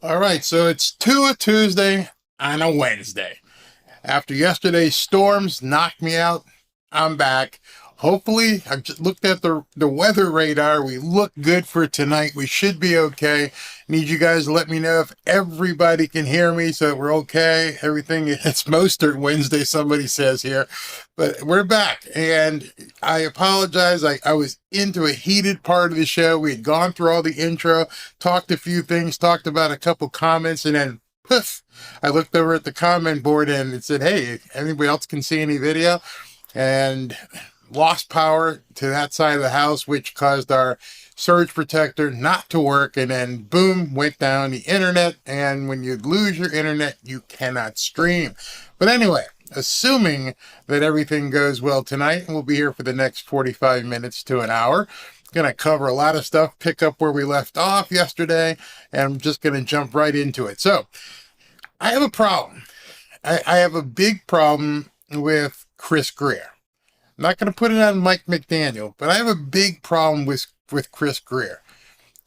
All right, so it's Tua Tuesday on a Wednesday. After yesterday's storms knocked me out, I'm back. Hopefully, I've just looked at the weather radar. We look good for tonight. We should be okay. Need you guys to let me know if everybody can hear me so that we're okay. Everything, it's Mostert Wednesday, somebody says here. But we're back. And I apologize. I was into a heated part of the show. We had gone through all the intro, talked a few things, talked about a couple comments, and then poof, I looked over at the comment board and it said, hey, anybody else can see any video? And lost power to that side of the house, which caused our surge protector not to work. And then boom, went down the internet. And when you lose your internet, you cannot stream. But anyway, assuming that everything goes well tonight, we'll be here for the next 45 minutes to an hour. Going to cover a lot of stuff, pick up where we left off yesterday, and I'm just going to jump right into it. So I have a problem. I have a big problem with Chris Greer. I'm not going to put it on Mike McDaniel, but I have a big problem with Chris Greer.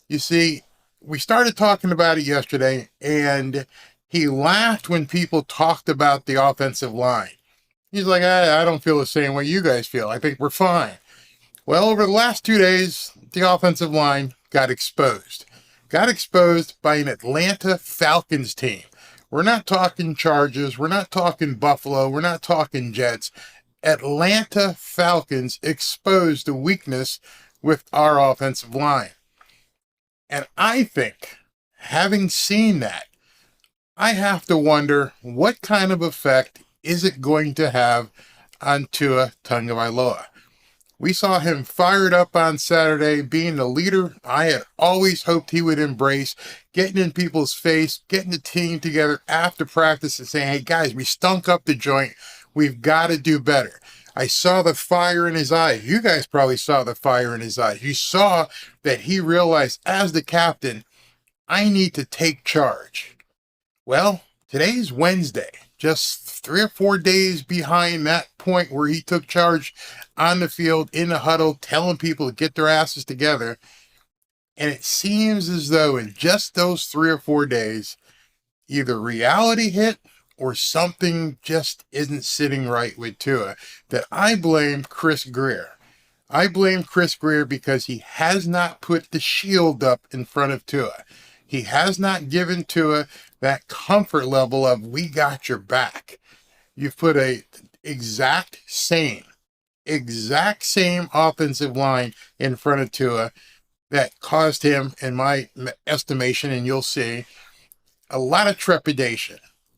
You see, we started talking about it yesterday, and he laughed when people talked about the offensive line. He's like, I don't feel the same way you guys feel. I think we're fine. Well, over the last 2 days, the offensive line got exposed. Got exposed by an Atlanta Falcons team. We're not talking Chargers. We're not talking Buffalo. We're not talking Jets. Atlanta Falcons exposed the weakness with our offensive line. And I think, having seen that, I have to wonder what kind of effect is it going to have on Tua Tagovailoa. We saw him fired up on Saturday, being the leader I had always hoped he would embrace, getting in people's face, getting the team together after practice and saying, hey guys, we stunk up the joint. We've got to do better. I saw the fire in his eyes. You guys probably saw the fire in his eyes. You saw that he realized, as the captain, I need to take charge. Well, today's Wednesday, just 3 or 4 days behind that point where he took charge on the field, in the huddle, telling people to get their asses together. And it seems as though in just those 3 or 4 days, either reality hit or something just isn't sitting right with Tua, that I blame Chris Greer. I blame Chris Greer because he has not put the shield up in front of Tua. He has not given Tua that comfort level of, we got your back. You've put a exact same offensive line in front of Tua that caused him, in my estimation, and you'll see, a lot of trepidation.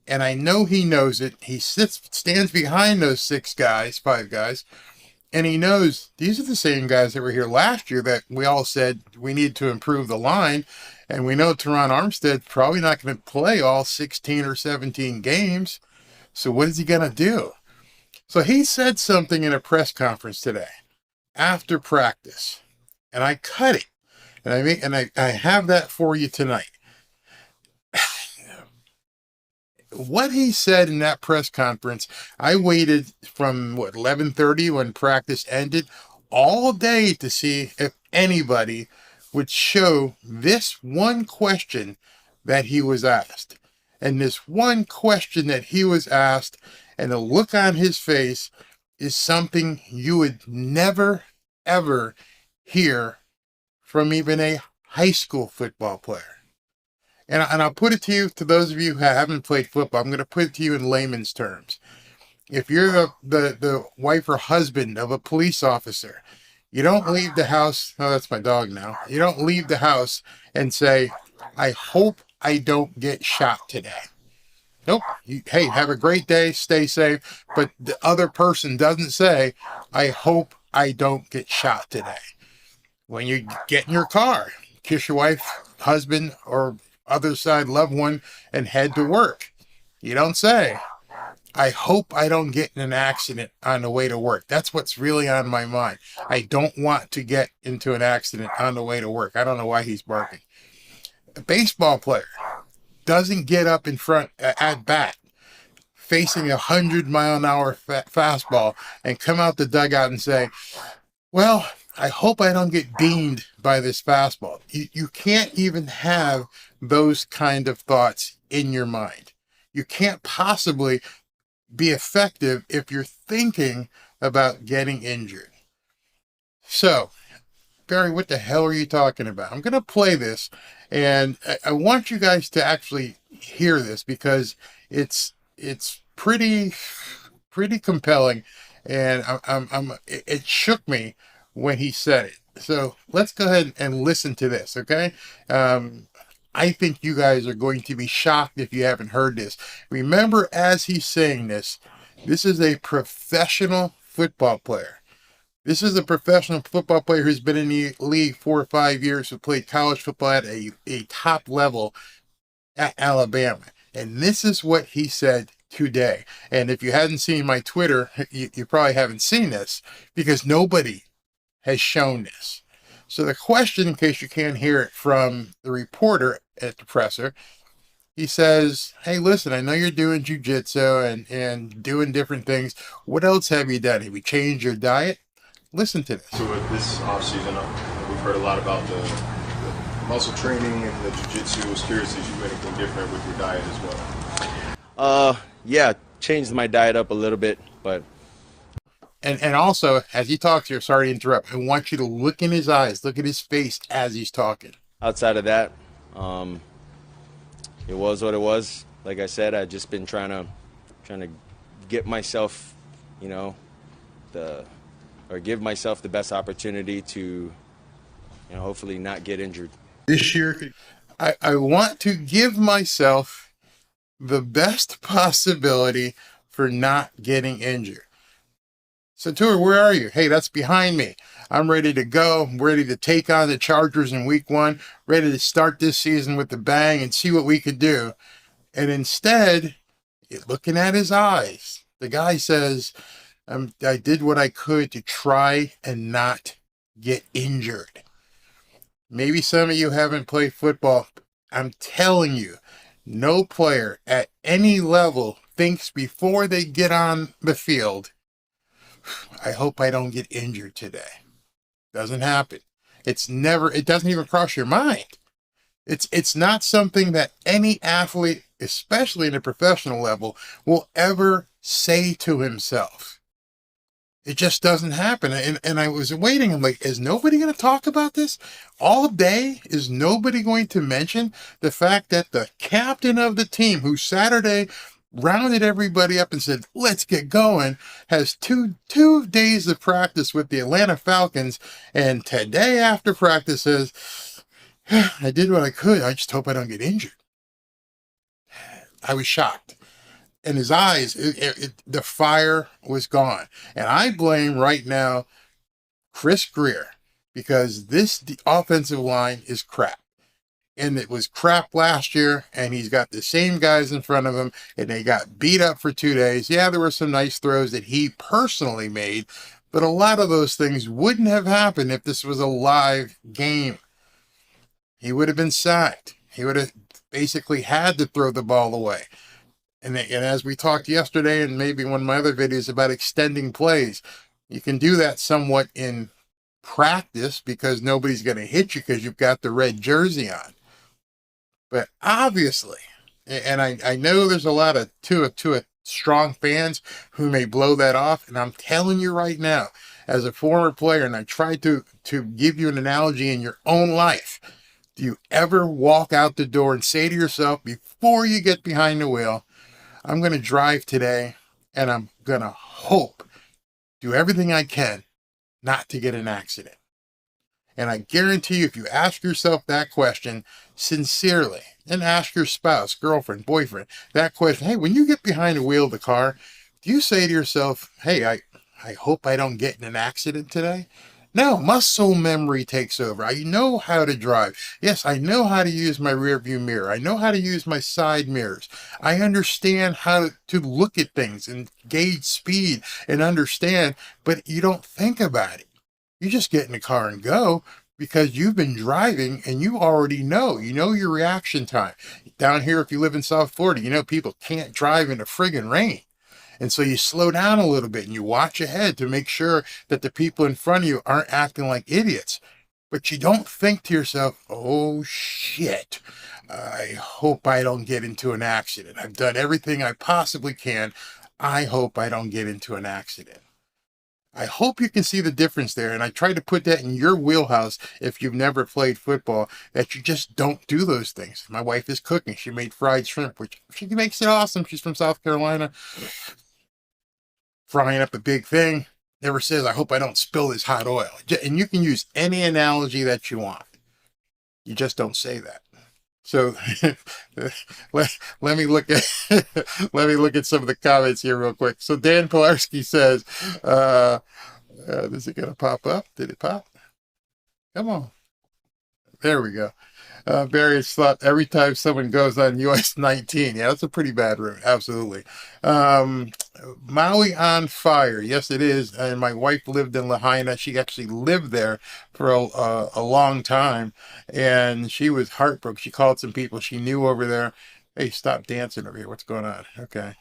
And I know he knows it. He stands behind those 5 guys, and he knows these are the same guys that were here last year that we all said we need to improve the line. And we know Teron Armstead's probably not going to play all 16 or 17 games. So what is he going to do? So he said something in a press conference today after practice, and I cut it. And I have that for you tonight. What he said in that press conference, I waited from 11:30 when practice ended all day to see if anybody would show this one question that he was asked. And this one question that he was asked, and the look on his face, is something you would never, ever hear from even a high school football player. And I'll put it to you, to those of you who haven't played football, I'm going to put it to you in layman's terms. If you're the wife or husband of a police officer, you don't leave the house. Oh, that's my dog now. You don't leave the house and say, I hope I don't get shot today. Nope. Hey, have a great day. Stay safe. But the other person doesn't say, I hope I don't get shot today. When you get in your car, kiss your wife, husband, or other side loved one and head to work. You don't say, I hope I don't get in an accident on the way to work. That's what's really on my mind. I don't want to get into an accident on the way to work. I don't know why he's barking. A baseball player doesn't get up in front at bat facing 100-mile-an-hour fastball and come out the dugout and say, well, I hope I don't get beamed by this fastball. You can't even have those kind of thoughts in your mind. You can't possibly be effective if you're thinking about getting injured. So, Barry, what the hell are you talking about? I'm going to play this, and I want you guys to actually hear this because it's pretty compelling, and it shook me when he said it. So let's go ahead and listen to this, okay? I think you guys are going to be shocked if you haven't heard this. Remember, as he's saying this, this is a professional football player. This is a professional football player who's been in the league 4 or 5 years, who played college football at a top level at Alabama. And this is what he said today. And if you hadn't seen my Twitter, you probably haven't seen this because nobody has shown this. So the question, in case you can't hear it from the reporter at the presser, he says, hey, listen, I know you're doing jiu-jitsu and doing different things. What else have you done? Have you changed your diet? Listen to this. So with this offseason, we've heard a lot about the muscle training and the jiu-jitsu. I was curious if you do anything different with your diet as well. Yeah, changed my diet up a little bit, but... And also, as he talks here, sorry to interrupt, I want you to look in his eyes, look at his face as he's talking. Outside of that, it was what it was. Like I said, I've just been trying to get myself, give myself the best opportunity to, hopefully not get injured. This year, I want to give myself the best possibility for not getting injured. So, Tua, where are you? Hey, that's behind me. I'm ready to go. I'm ready to take on the Chargers in week 1, ready to start this season with a bang and see what we could do. And instead, looking at his eyes, the guy says, I did what I could to try and not get injured. Maybe some of you haven't played football. I'm telling you, no player at any level thinks before they get on the field, I hope I don't get injured today. Doesn't happen. It doesn't even cross your mind. It's not something that any athlete, especially in a professional level, will ever say to himself. It just doesn't happen. And I was waiting. I'm like, is nobody going to talk about this all day? Is nobody going to mention the fact that the captain of the team, who Saturday rounded everybody up and said, let's get going, has two days of practice with the Atlanta Falcons, and today after practice says, I did what I could. I just hope I don't get injured. I was shocked. In his eyes, the fire was gone. And I blame right now Chris Greer, because the offensive line is crap. And it was crap last year, and he's got the same guys in front of him, and they got beat up for 2 days. Yeah, there were some nice throws that he personally made, but a lot of those things wouldn't have happened if this was a live game. He would have been sacked. He would have basically had to throw the ball away. And as we talked yesterday, and maybe one of my other videos about extending plays, you can do that somewhat in practice because nobody's going to hit you because you've got the red jersey on. But obviously, and I know there's a lot of Tua strong fans who may blow that off, and I'm telling you right now, as a former player, and I tried to give you an analogy in your own life, do you ever walk out the door and say to yourself, before you get behind the wheel, I'm going to drive today, and I'm going to do everything I can not to get an accident? And I guarantee you, if you ask yourself that question sincerely, and ask your spouse, girlfriend, boyfriend, that question, hey, when you get behind the wheel of the car, do you say to yourself, hey, I hope I don't get in an accident today? No, muscle memory takes over. I know how to drive. Yes, I know how to use my rear view mirror. I know how to use my side mirrors. I understand how to look at things and gauge speed and understand, but you don't think about it. You just get in the car and go because you've been driving and you already know. You know your reaction time. Down here, if you live in South Florida, people can't drive in the friggin' rain. And so you slow down a little bit and you watch ahead to make sure that the people in front of you aren't acting like idiots. But you don't think to yourself, oh shit, I hope I don't get into an accident. I've done everything I possibly can. I hope I don't get into an accident. I hope you can see the difference there. And I try to put that in your wheelhouse if you've never played football, that you just don't do those things. My wife is cooking. She made fried shrimp, which she makes it awesome. She's from South Carolina. Frying up a big thing. Never says, I hope I don't spill this hot oil. And you can use any analogy that you want. You just don't say that. So let me look at some of the comments here real quick. So Dan Pilarski says, is it gonna pop up? Did it pop? Come on. There we go. Barry thought every time someone goes on US 19. Yeah, that's a pretty bad route. Absolutely. Maui on fire. Yes, it is. And my wife lived in Lahaina. She actually lived there for a long time. And she was heartbroken. She called some people she knew over there. Hey, stop dancing over here. What's going on? Okay.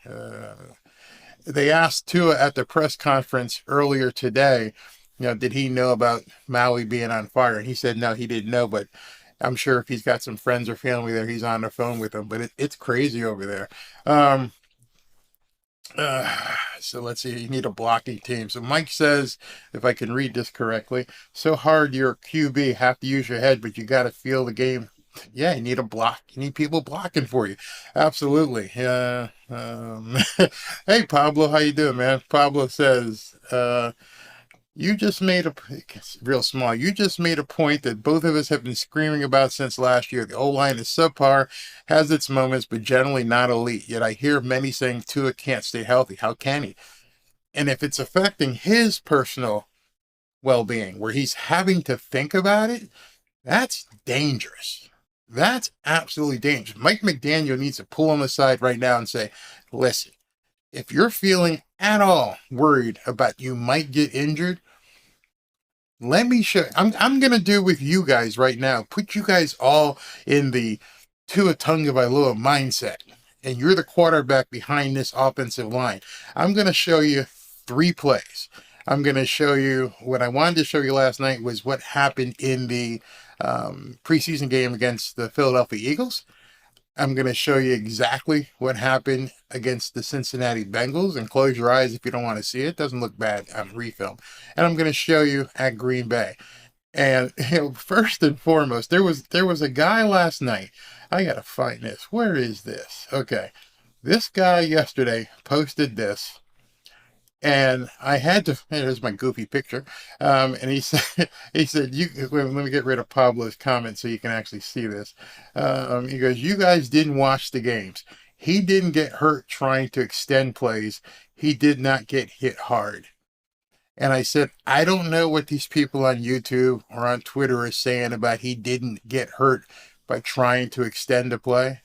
They asked Tua at the press conference earlier today, did he know about Maui being on fire? And he said, no, he didn't know, but I'm sure if he's got some friends or family there, he's on the phone with them. But it's crazy over there. So let's see. You need a blocking team. So Mike says, if I can read this correctly, so hard you're a QB, have to use your head, but you got to feel the game. Yeah, you need a block. You need people blocking for you. Absolutely. Hey, Pablo, how you doing, man? Pablo says, you just made it's real small. You just made a point that both of us have been screaming about since last year. The O-line is subpar, has its moments, but generally not elite. Yet I hear many saying Tua can't stay healthy. How can he? And if it's affecting his personal well-being, where he's having to think about it, that's dangerous. That's absolutely dangerous. Mike McDaniel needs to pull him aside right now and say, listen, if you're feeling at all worried about you might get injured, let me show. I'm gonna do with you guys right now. Put you guys all in the Tua Tagovailoa mindset, and you're the quarterback behind this offensive line. I'm gonna show you 3 plays. I'm gonna show you what I wanted to show you last night was what happened in the preseason game against the Philadelphia Eagles. I'm going to show you exactly what happened against the Cincinnati Bengals, and close your eyes if you don't want to see it. It doesn't look bad on refilm. And I'm going to show you at Green Bay. And first and foremost, there was a guy last night. I got to find this. Where is this? Okay. This guy yesterday posted this. And I had to, there's my goofy picture. And he said, let me get rid of Pablo's comment so you can actually see this. He goes, you guys didn't watch the games. He didn't get hurt trying to extend plays. He did not get hit hard. And I said, I don't know what these people on YouTube or on Twitter are saying about he didn't get hurt by trying to extend a play.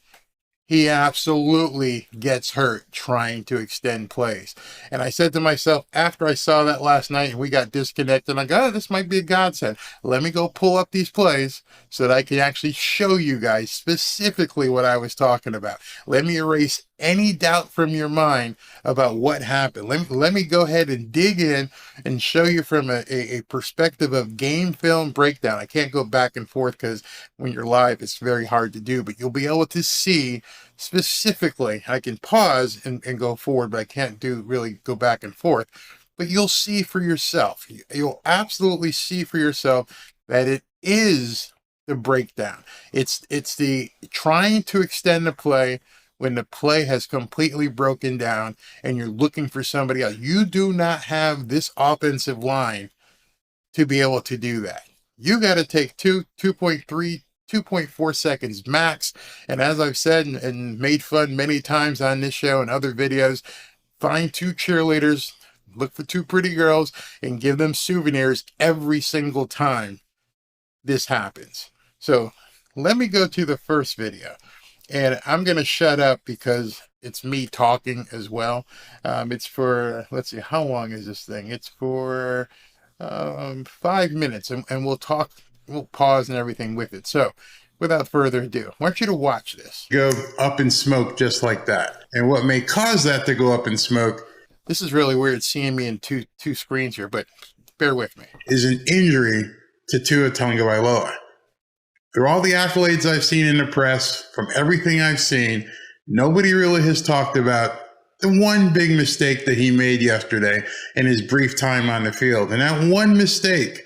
He absolutely gets hurt trying to extend plays. And I said to myself, after I saw that last night and we got disconnected, I go, oh, this might be a godsend. Let me go pull up these plays so that I can actually show you guys specifically what I was talking about. Let me erase any doubt from your mind about what happened. Let me go ahead and dig in and show you from a perspective of game film breakdown. I can't go back and forth because when you're live, it's very hard to do, but you'll be able to see specifically. I can pause and go forward, but I can't really go back and forth. But you'll see for yourself. You'll absolutely see for yourself that it is the breakdown. It's the trying to extend the play when the play has completely broken down and you're looking for somebody else. You do not have this offensive line to be able to do that. You got to take 2.3, 2.4 seconds max. And as I've said and made fun many times on this show and other videos, find 2 cheerleaders, look for 2 pretty girls, and give them souvenirs every single time this happens. So let me go to the first video. And I'm going to shut up because it's me talking as well. It's for, let's see, how long is this thing? It's for 5 minutes, and we'll talk, we'll pause and everything with it. So without further ado, I want you to watch this. Go up in smoke just like that. And what may cause that to go up in smoke, this is really weird seeing me in two screens here, but bear with me, is an injury to Tua Tagovailoa. Through all the accolades I've seen in the press, from everything I've seen, nobody really has talked about the one big mistake that he made yesterday in his brief time on the field. And that one mistake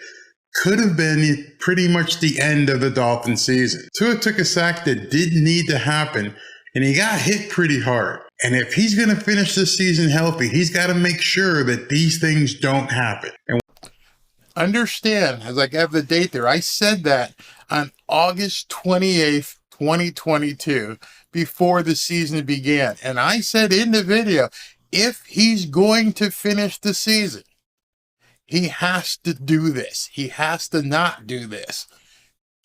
could have been pretty much the end of the Dolphins season. Tua took a sack that didn't need to happen, and he got hit pretty hard. And if he's going to finish this season healthy, he's got to make sure that these things don't happen. And understand, as I have the date there, I said that on August 28th, 2022, before the season began. And I said in the video, if he's going to finish the season, he has to do this. He has to not do this.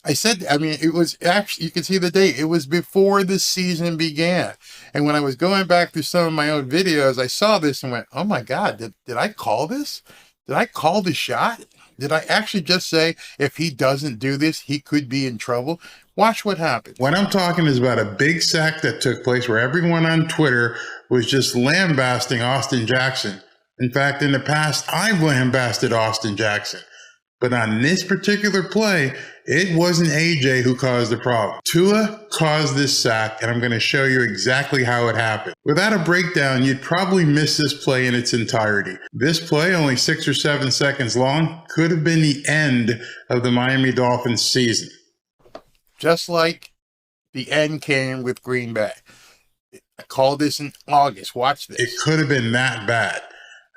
I said, I mean, it was actually, you can see the date. It was before the season began. And when I was going back through some of my own videos, I saw this and went, oh my God, did I call this? Did I call the shot? Did I actually just say, if he doesn't do this, he could be in trouble? Watch what happened. What I'm talking is about a big sack that took place where everyone on Twitter was just lambasting Austin Jackson. In fact, in the past, I've lambasted Austin Jackson. But on this particular play, it wasn't AJ who caused the problem. Tua caused this sack, and I'm going to show you exactly how it happened. Without a breakdown, you'd probably miss this play in its entirety. This play, only 6 or 7 seconds long, could have been the end of the Miami Dolphins season. Just like the end came with Green Bay. I called this in August. Watch this. It could have been that bad.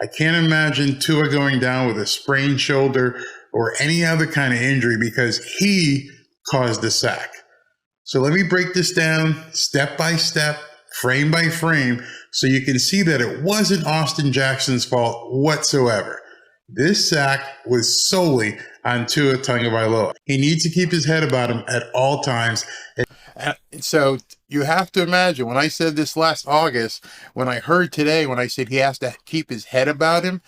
I can't imagine Tua going down with a sprained shoulder or any other kind of injury because he caused the sack. So let me break this down step by step, frame by frame, so you can see that it wasn't Austin Jackson's fault whatsoever. This sack was solely on Tua Tagovailoa. He needs to keep his head about him at all times. So you have to imagine, when I said this last August, when I heard today, when I said he has to keep his head about him,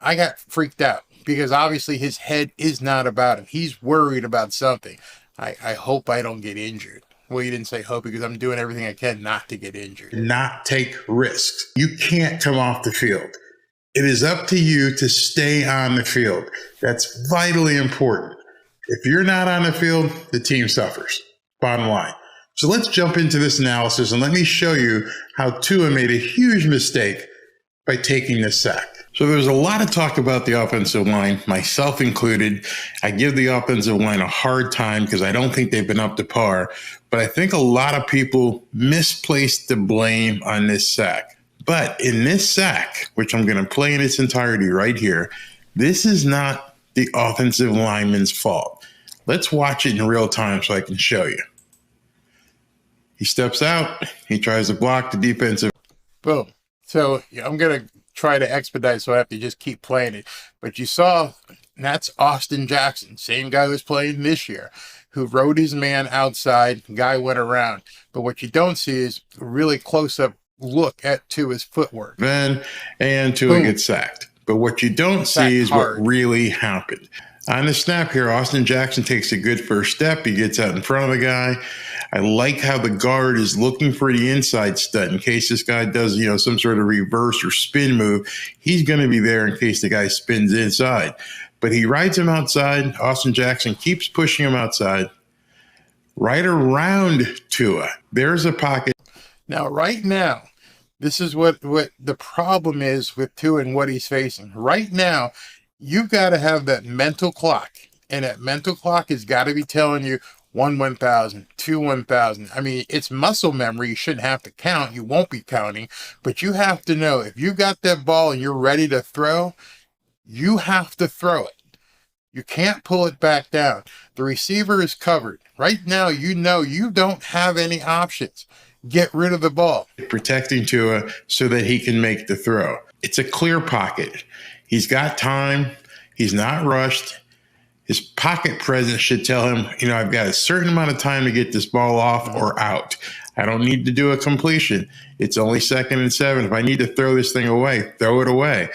I got freaked out because obviously his head is not about him. He's worried about something. I hope I don't get injured. Well, you didn't say hope because I'm doing everything I can not to get injured. Not take risks. You can't come off the field. It is up to you to stay on the field. That's vitally important. If you're not on the field, the team suffers. Bottom line. So let's jump into this analysis and let me show you how Tua made a huge mistake by taking this sack. So there's a lot of talk about the offensive line, myself included. I give the offensive line a hard time because I don't think they've been up to par. But I think a lot of people misplaced the blame on this sack. But in this sack, which I'm going to play in its entirety right here, this is not the offensive lineman's fault. Let's watch it in real time so I can show you. He steps out. He tries to block the defensive. Boom. So I'm going to try to expedite, so I have to just keep playing it. But you saw, that's Austin Jackson, same guy who was playing this year, who rode his man outside. Guy went around. But what you don't see is a really close-up look at Tua's footwork. And Tua gets sacked. But what you don't see is what really happened. On the snap here, Austin Jackson takes a good first step. He gets out in front of the guy. I like how the guard is looking for the inside stud in case this guy does, some sort of reverse or spin move. He's going to be there in case the guy spins inside. But he rides him outside. Austin Jackson keeps pushing him outside. Right around Tua. There's a pocket. Now, right now, this is what the problem is with Tua and what he's facing. Right now, you've got to have that mental clock. And that mental clock has got to be telling you 1 1,000, 2 1,000. I mean, it's muscle memory. You shouldn't have to count. You won't be counting. But you have to know, if you got that ball and you're ready to throw, you have to throw it. You can't pull it back down. The receiver is covered. Right now, you don't have any options. Get rid of the ball. Protecting Tua so that he can make the throw. It's a clear pocket. He's got time. He's not rushed. His pocket presence should tell him, I've got a certain amount of time to get this ball off or out. I don't need to do a completion. It's only 2nd and 7. If I need to throw this thing away, throw it away.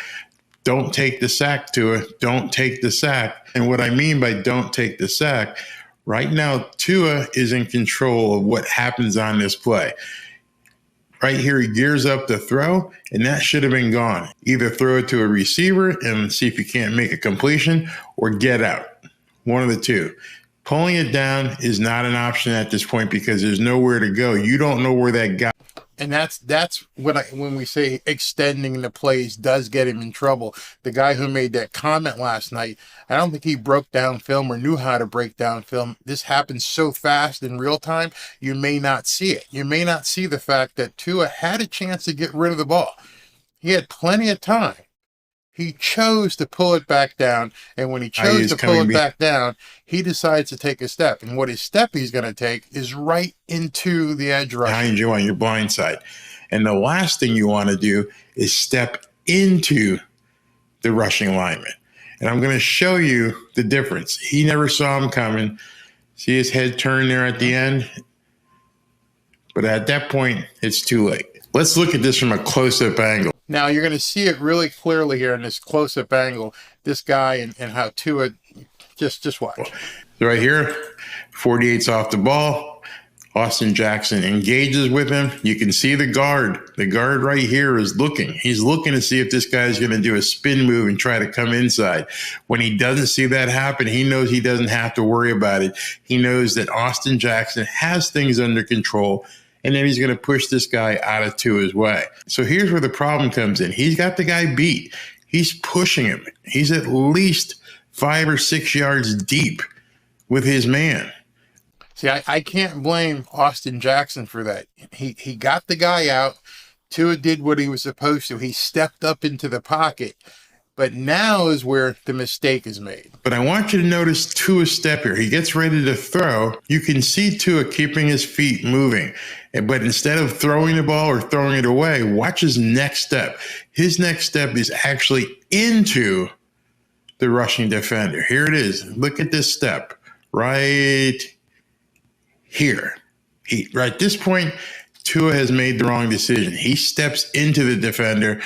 Don't take the sack, Tua. Don't take the sack. And what I mean by don't take the sack, right now, Tua is in control of what happens on this play. Right here, he gears up the throw, and that should have been gone. Either throw it to a receiver and see if you can't make a completion, or get out. One of the two. Pulling it down is not an option at this point because there's nowhere to go. You don't know where that guy. And that's when we say extending the plays does get him in trouble. The guy who made that comment last night, I don't think he broke down film or knew how to break down film. This happens so fast in real time, you may not see it. You may not see the fact that Tua had a chance to get rid of the ball. He had plenty of time. He chose to pull it back down, and when he chose to pull it back down, he decides to take a step. And what his step he's going to take is right into the edge rush. Behind you on your blind side. And the last thing you want to do is step into the rushing lineman. And I'm going to show you the difference. He never saw him coming. See his head turn there at the end? But at that point, it's too late. Let's look at this from a close-up angle. Now, you're going to see it really clearly here in this close-up angle, this guy and how Tua, just watch. Right here, 48's off the ball. Austin Jackson engages with him. You can see the guard. The guard right here is looking. He's looking to see if this guy's going to do a spin move and try to come inside. When he doesn't see that happen, he knows he doesn't have to worry about it. He knows that Austin Jackson has things under control, and then he's going to push this guy out of Tua's way. So here's where the problem comes in. He's got the guy beat. He's pushing him. He's at least 5 or 6 yards deep with his man. See, I can't blame Austin Jackson for that. He got the guy out. Tua did what he was supposed to. He stepped up into the pocket. But now is where the mistake is made. But I want you to notice Tua's step here. He gets ready to throw. You can see Tua keeping his feet moving. But instead of throwing the ball or throwing it away, watch his next step. His next step is actually into the rushing defender. Here it is. Look at this step right here. Right at this point, Tua has made the wrong decision. He steps into the defender,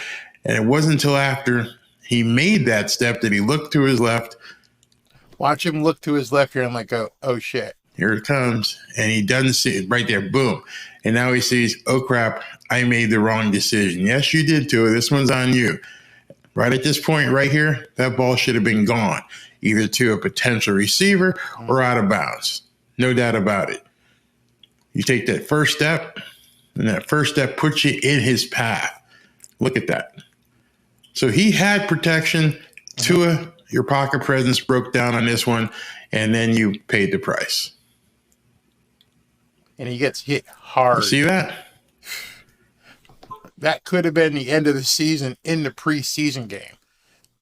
and it wasn't until after he made that step that he looked to his left. Watch him look to his left here and like, oh shit. Here it comes. And he doesn't see it right there. Boom. And now he sees, oh crap, I made the wrong decision. Yes, you did, Tua. This one's on you. Right at this point right here, that ball should have been gone, either to a potential receiver or out of bounds. No doubt about it. You take that first step, and that first step puts you in his path. Look at that. So he had protection. Tua, your pocket presence broke down on this one, and then you paid the price. And he gets hit hard. You see that? That could have been the end of the season in the preseason game.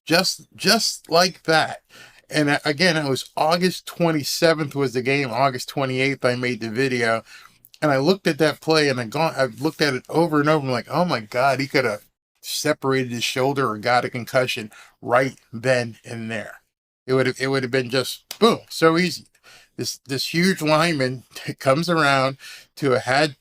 Just like that. And again, it was August 27th was the game. August 28th, I made the video. And I looked at that play, and I've looked at it over and over. I'm like, oh my God, he could have separated his shoulder or got a concussion right then and there. It would have been just boom, so easy. This huge lineman comes around to a had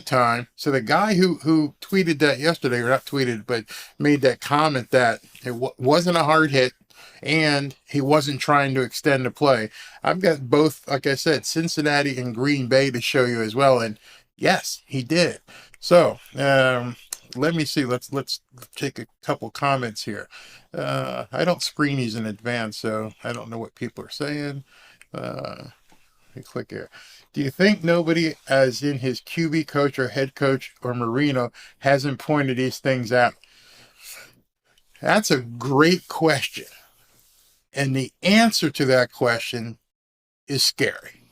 time. So the guy who tweeted that yesterday, or not tweeted, but made that comment that it wasn't a hard hit and he wasn't trying to extend the play. I've got both, like I said, Cincinnati and Green Bay to show you as well. And yes, he did. So let me see. Let's take a couple comments here. I don't screen these in advance, so I don't know what people are saying. Let me click here. Do you think nobody, as in his QB coach or head coach or Marino, hasn't pointed these things out? That's a great question. And the answer to that question is scary.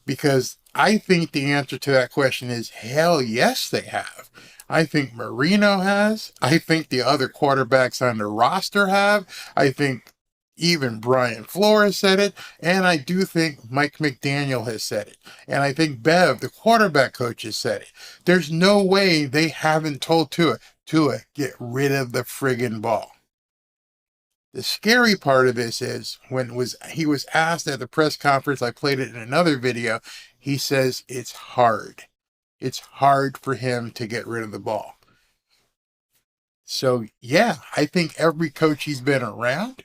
Because I think the answer to that question is hell yes, they have. I think Marino has. I think the other quarterbacks on the roster have. I think even Brian Flores said it. And I do think Mike McDaniel has said it. And I think Bev, the quarterback coach, has said it. There's no way they haven't told Tua, get rid of the friggin' ball. The scary part of this is when he was asked at the press conference, I played it in another video, he says it's hard. It's hard for him to get rid of the ball. So, yeah, I think every coach he's been around,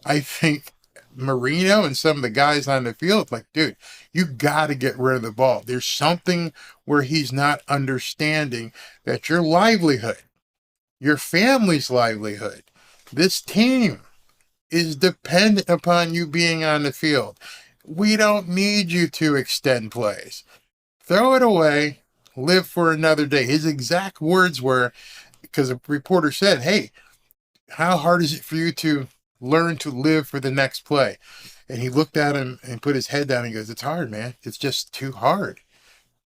I think Marino and some of the guys on the field, like, dude, you got to get rid of the ball. There's something where he's not understanding that your livelihood, your family's livelihood, this team is dependent upon you being on the field. We don't need you to extend plays. Throw it away, live for another day. His exact words were, because a reporter said, hey, how hard is it for you to learn to live for the next play? And he looked at him and put his head down and goes, it's hard, man. It's just too hard.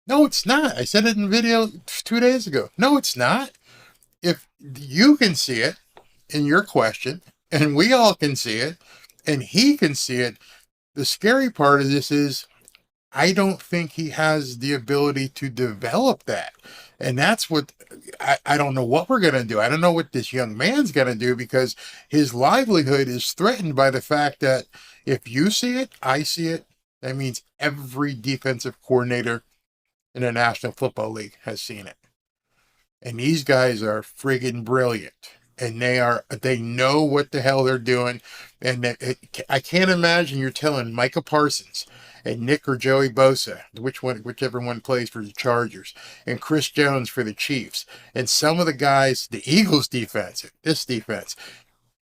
No, it's not. I said it in video 2 days ago. No, it's not. If you can see it in your question, and we all can see it, and he can see it, the scary part of this is I don't think he has the ability to develop that. And that's what I don't know what we're going to do. I don't know what this young man's going to do, because his livelihood is threatened by the fact that if you see it, I see it. That means every defensive coordinator in the National Football League has seen it. And these guys are friggin' brilliant. And they know what the hell they're doing. And I can't imagine you're telling Micah Parsons and Nick or Joey Bosa, whichever one plays for the Chargers, and Chris Jones for the Chiefs, and some of the guys, the Eagles defense, this defense,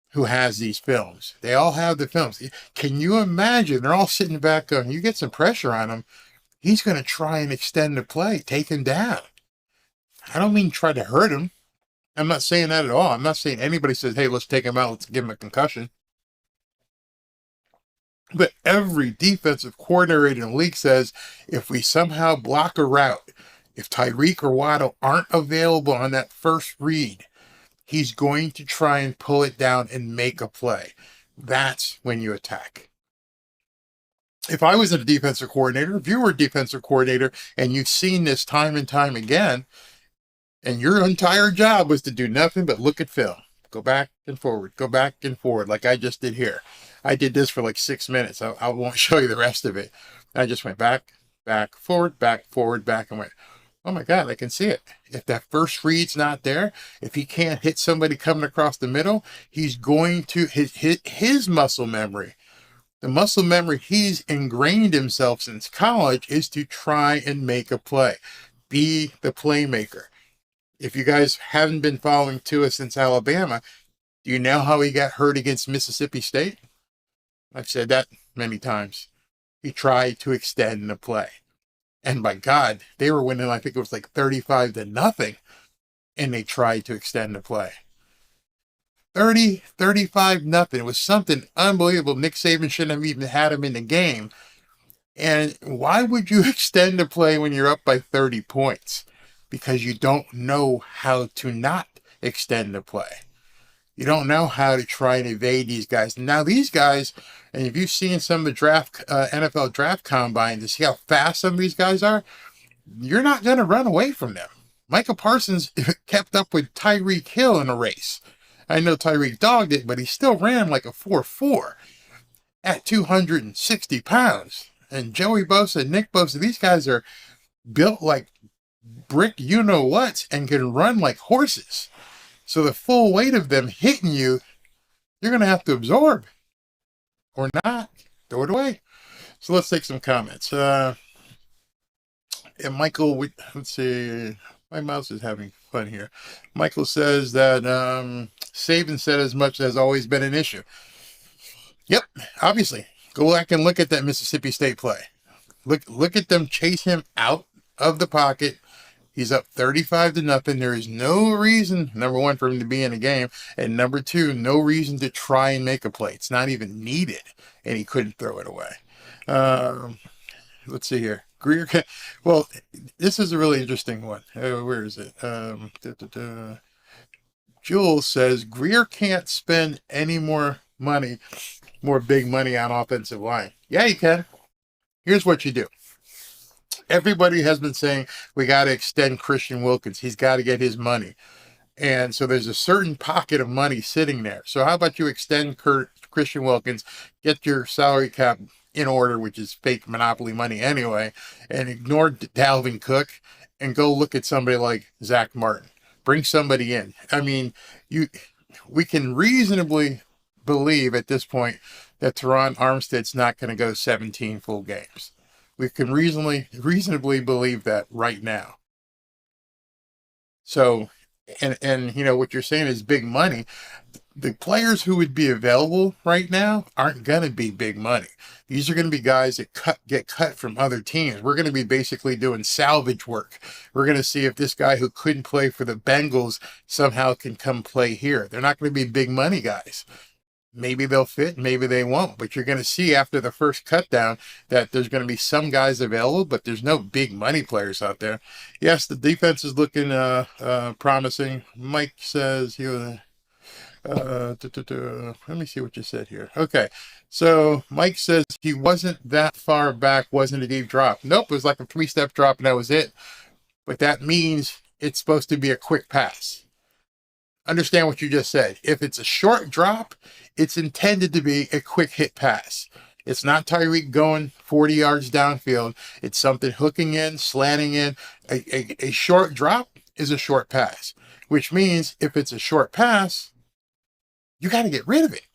who has these films. They all have the films. Can you imagine? They're all sitting back going, you get some pressure on him, he's going to try and extend the play, take him down. I don't mean try to hurt him. I'm not saying that at all. I'm not saying anybody says, hey, let's take him out, let's give him a concussion. But every defensive coordinator in the league says, if we somehow block a route, if Tyreek or Waddle aren't available on that first read, he's going to try and pull it down and make a play. That's when you attack. If I was a defensive coordinator, if you were a defensive coordinator and you've seen this time and time again, and your entire job was to do nothing but look at film, go back and forward, go back and forward, like I just did here. I did this for like 6 minutes. I won't show you the rest of it. I just went back, forward, back, and went, oh my God, I can see it. If that first read's not there, if he can't hit somebody coming across the middle, he's going to his muscle memory. The muscle memory he's ingrained himself since college is to try and make a play. Be the playmaker. If you guys haven't been following Tua since Alabama, do you know how he got hurt against Mississippi State? I've said that many times. He tried to extend the play. And by God, they were winning, I think it was like 35-0, and they tried to extend the play. 35-0. It was something unbelievable. Nick Saban shouldn't have even had him in the game. And why would you extend the play when you're up by 30 points? Because you don't know how to not extend the play. You don't know how to try and evade these guys. Now these guys, and if you've seen some of the NFL draft combine to see how fast some of these guys are, you're not going to run away from them. Micah Parsons kept up with Tyreek Hill in a race. I know Tyreek dogged it, but he still ran like a 4.4 at 260 pounds. And Joey Bosa, Nick Bosa, these guys are built like brick you-know-whats and can run like horses. So the full weight of them hitting you, you're going to have to absorb. Or not. Throw it away. So let's take some comments. And Michael, let's see. My mouse is having fun here. Michael says that Saban said as much has always been an issue. Yep, obviously. Go back and look at that Mississippi State play. Look at them chase him out of the pocket. He's up 35-0. There is no reason, number one, for him to be in the game. And number two, no reason to try and make a play. It's not even needed. And he couldn't throw it away. Let's see here. Greer, well, this is a really interesting one. Where is it? Jules says, Greer can't spend any more big money on offensive line. Yeah, you can. Here's what you do. Everybody has been saying we got to extend Christian Wilkins. He's got to get his money. And so there's a certain pocket of money sitting there. So how about you extend Christian Wilkins, get your salary cap in order, which is fake monopoly money anyway, and ignore Dalvin Cook and go look at somebody like Zach Martin. Bring somebody in. I mean, we can reasonably believe at this point that Teron Armstead's not going to go 17 full games. We can reasonably believe that right now. So, and you know, what you're saying is big money. the players who would be available right now aren't going to be big money. These are going to be guys that get cut from other teams. We're going to be basically doing salvage work. We're going to see if this guy who couldn't play for the Bengals somehow can come play here. They're not going to be big money guys. Maybe they'll fit, maybe they won't. But you're going to see after the first cut down that there's going to be some guys available, but there's no big money players out there. Yes, the defense is looking promising. Mike says he was... let me see what you said here. Okay, so Mike says he wasn't that far back, wasn't a deep drop. Nope, it was like a 3-step drop and that was it. But that means it's supposed to be a quick pass. Understand what you just said. If it's a short drop, it's intended to be a quick hit pass. It's not Tyreek going 40 yards downfield. It's something hooking in, slanting in. A short drop is a short pass, which means if it's a short pass, you got to get rid of it.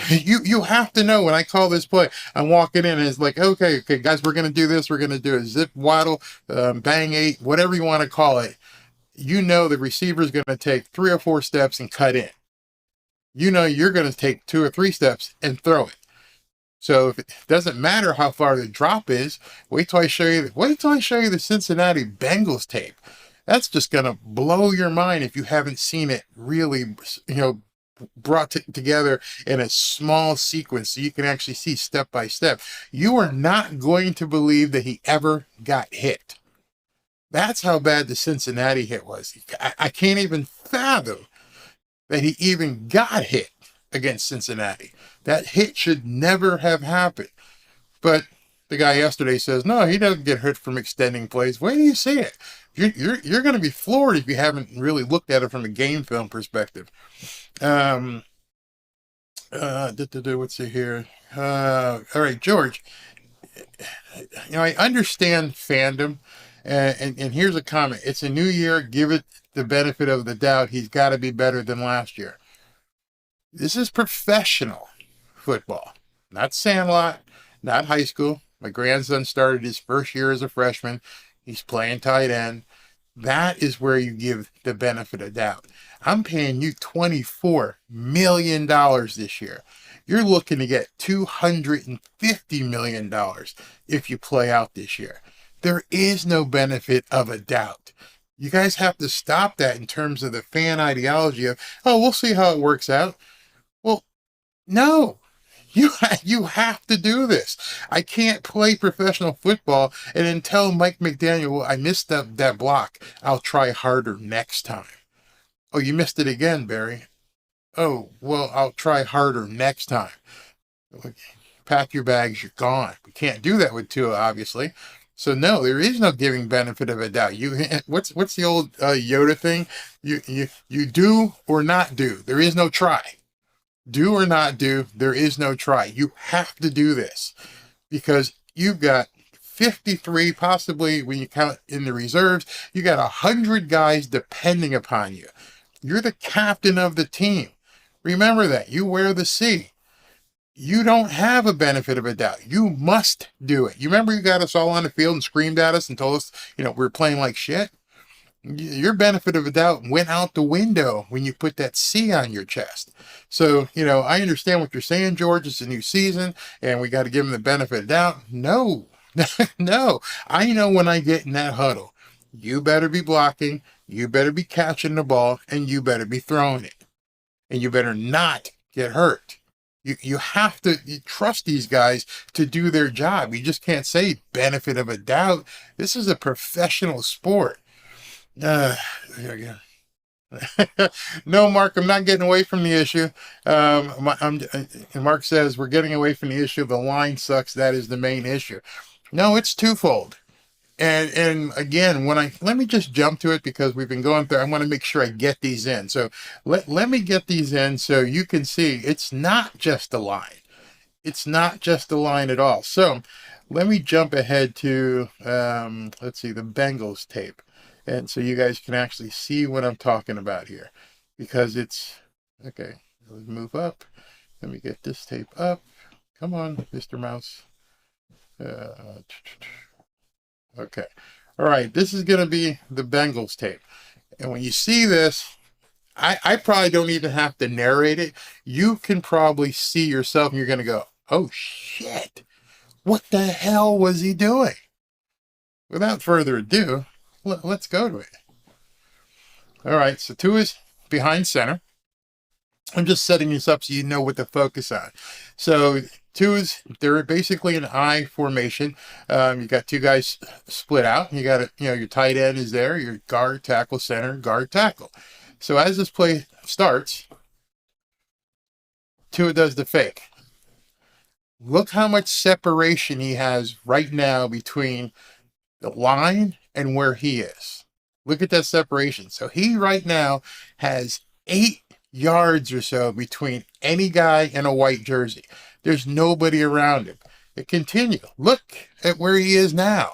You have to know when I call this play, I'm walking in and it's like, okay, guys, we're going to do this. We're going to do a zip waddle, bang 8, whatever you want to call it. You know the receiver is going to take 3 or 4 steps and cut in. You know you're going to take 2 or 3 steps and throw it. So if it doesn't matter how far the drop is, wait till I show you the Cincinnati Bengals tape. That's just going to blow your mind if you haven't seen it really, brought together in a small sequence so you can actually see step by step. You are not going to believe that he ever got hit. That's how bad the Cincinnati hit was. I can't even fathom that he even got hit against Cincinnati. That hit should never have happened. But the guy yesterday says, no, he doesn't get hurt from extending plays. Where do you see it? You're going to be floored if you haven't really looked at it from a game film perspective. Let's see here. All right, George. I understand fandom. And here's a comment. It's a new year. Give it the benefit of the doubt. He's got to be better than last year. This is professional football, not Sandlot, not high school. My grandson started his first year as a freshman. He's playing tight end. That is where you give the benefit of doubt. I'm paying you $24 million this year. You're looking to get $250 million if you play out this year. There is no benefit of a doubt. You guys have to stop that in terms of the fan ideology of, oh, we'll see how it works out. Well, no, you have to do this. I can't play professional football and then tell Mike McDaniel, well, I missed that block. I'll try harder next time. Oh, you missed it again, Barry. Oh, well, I'll try harder next time. Pack your bags, you're gone. We can't do that with Tua, obviously. So no, there is no giving benefit of a doubt. What's the old Yoda thing? You do or not do. There is no try. Do or not do. There is no try. You have to do this because you've got 53, possibly when you count in the reserves, you got 100 guys depending upon you. You're the captain of the team. Remember that. You wear the C. You don't have a benefit of a doubt. You must do it. You remember you got us all on the field and screamed at us and told us, we're playing like shit? Your benefit of a doubt went out the window when you put that C on your chest. So, I understand what you're saying, George. It's a new season and we got to give them the benefit of doubt. No, no. I know when I get in that huddle, you better be blocking, you better be catching the ball, and you better be throwing it. And you better not get hurt. You have to trust these guys to do their job. You just can't say benefit of a doubt. This is a professional sport. No, Mark, I'm not getting away from the issue. And Mark says we're getting away from the issue. The line sucks. That is the main issue. No, it's twofold. And again, let me just jump to it because we've been going through, I want to make sure I get these in. So let me get these in so you can see it's not just a line. It's not just a line at all. So let me jump ahead to, let's see, the Bengals tape. And so you guys can actually see what I'm talking about here because okay, let's move up. Let me get this tape up. Come on, Mr. Mouse. Okay. All right. This is going to be the Bengals tape. And when you see this, I probably don't even have to narrate it. You can probably see yourself and you're going to go, oh shit, what the hell was he doing? Without further ado, let's go to it. All right, so Tua's behind center. I'm just setting this up so you know what to focus on. So they're basically an I formation. You got two guys split out. You got your tight end is there, your guard, tackle, center, guard, tackle. So as this play starts, Tua does the fake. Look how much separation he has right now between the line and where he is. Look at that separation. So he right now has 8 yards or so between any guy in a white jersey. There's nobody around him. It continues. Look at where he is now.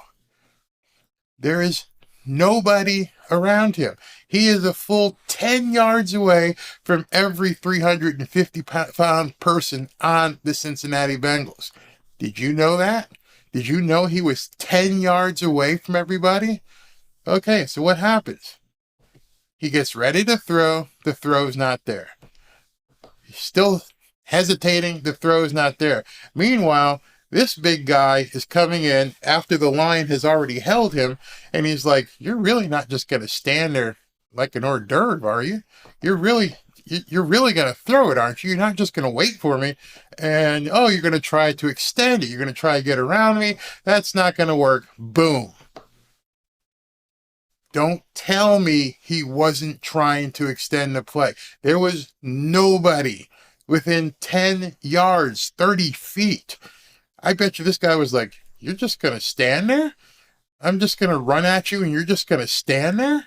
There is nobody around him. He is a full 10 yards away from every 350-pound person on the Cincinnati Bengals. Did you know that? Did you know he was 10 yards away from everybody? Okay, so what happens? He gets ready to throw. The throw's not there. He's still hesitating. The throw's not there. Meanwhile, this big guy is coming in after the line has already held him, and he's like, you're really not just going to stand there like an hors d'oeuvre, are you? You're really going to throw it, aren't you? You're not just going to wait for me, and, oh, you're going to try to extend it. You're going to try to get around me. That's not going to work. Boom. Don't tell me he wasn't trying to extend the play. There was nobody within 10 yards, 30 feet. I bet you this guy was like, you're just going to stand there? I'm just going to run at you and you're just going to stand there?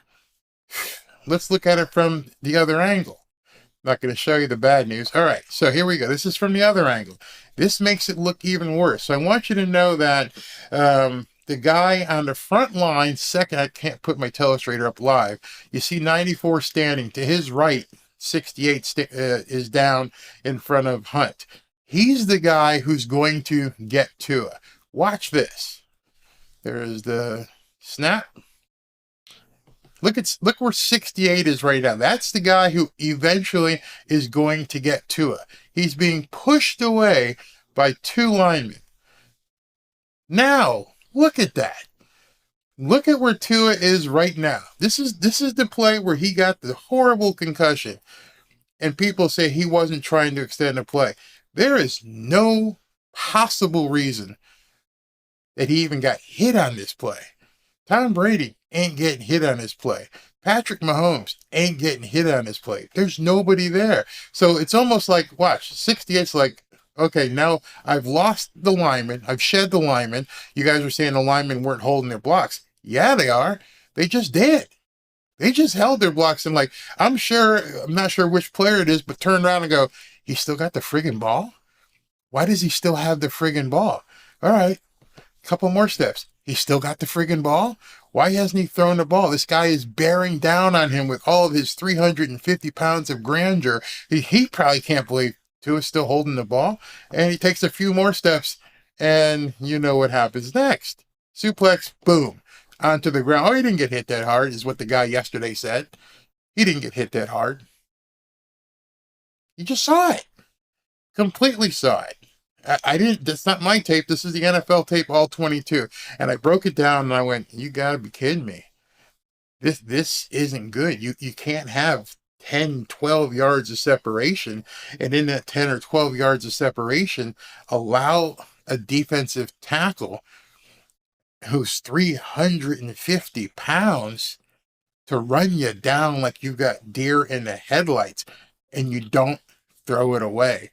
Let's look at it from the other angle. I'm not going to show you the bad news. All right, so here we go. This is from the other angle. This makes it look even worse. So I want you to know that the guy on the front line, second, I can't put my telestrator up live. You see 94 standing. To his right, 68 is down in front of Hunt. He's the guy who's going to get Tua. Watch this. There's the snap. Look where 68 is right now. That's the guy who eventually is going to get Tua. He's being pushed away by 2 linemen. Now, look at that. Look at where Tua is right now. This is the play where he got the horrible concussion. And people say he wasn't trying to extend the play. There is no possible reason that he even got hit on this play. Tom Brady ain't getting hit on this play. Patrick Mahomes ain't getting hit on this play. There's nobody there. So it's almost like, watch, 68's like, okay, now I've lost the lineman. I've shed the lineman. You guys are saying the linemen weren't holding their blocks. Yeah, they are. They just did. They just held their blocks and like, I'm not sure which player it is, but turned around and go, he still got the friggin' ball? Why does he still have the friggin' ball? All right, couple more steps. He still got the friggin' ball? Why hasn't he thrown the ball? This guy is bearing down on him with all of his 350 pounds of grandeur. He probably can't believe Tua's still holding the ball. And he takes a few more steps, and you know what happens next. Suplex, boom, onto the ground. Oh, he didn't get hit that hard, is what the guy yesterday said. He didn't get hit that hard. You just saw it. Completely saw it. I didn't, that's not my tape. This is the NFL tape, all 22. And I broke it down and I went, you gotta be kidding me. This isn't good. You can't have 10, 12 yards of separation. And in that 10 or 12 yards of separation, allow a defensive tackle who's 350 pounds to run you down like you got deer in the headlights and you don't throw it away.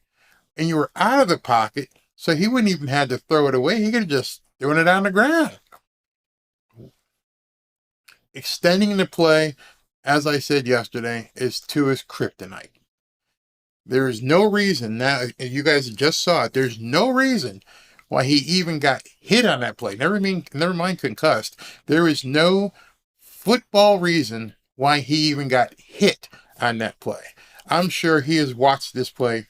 And you were out of the pocket, so he wouldn't even have to throw it away. He could have just thrown it on the ground. Extending the play, as I said yesterday, is Tua's kryptonite. There is no reason, now you guys just saw it, there's no reason why he even got hit on that play. Never mind concussed. There is no football reason why he even got hit on that play. I'm sure he has watched this play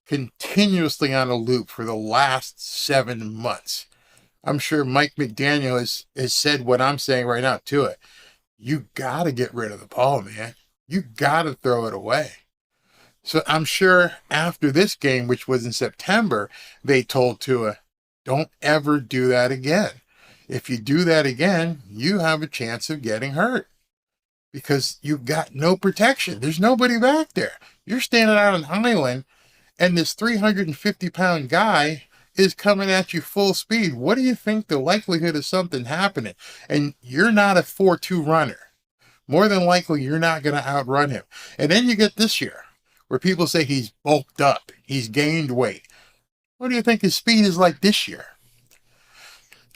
continuously on a loop for the last 7 months. I'm sure Mike McDaniel has said what I'm saying right now to it. You got to get rid of the ball, man. You got to throw it away. So I'm sure after this game, which was in September, they told Tua, don't ever do that again. If you do that again, you have a chance of getting hurt because you've got no protection. There's nobody back there. You're standing out on an island, and this 350-pound guy is coming at you full speed. What do you think the likelihood of something happening? And you're not a 4-2 runner. More than likely, you're not going to outrun him. And then you get this year, where people say he's bulked up, he's gained weight. What do you think his speed is like this year?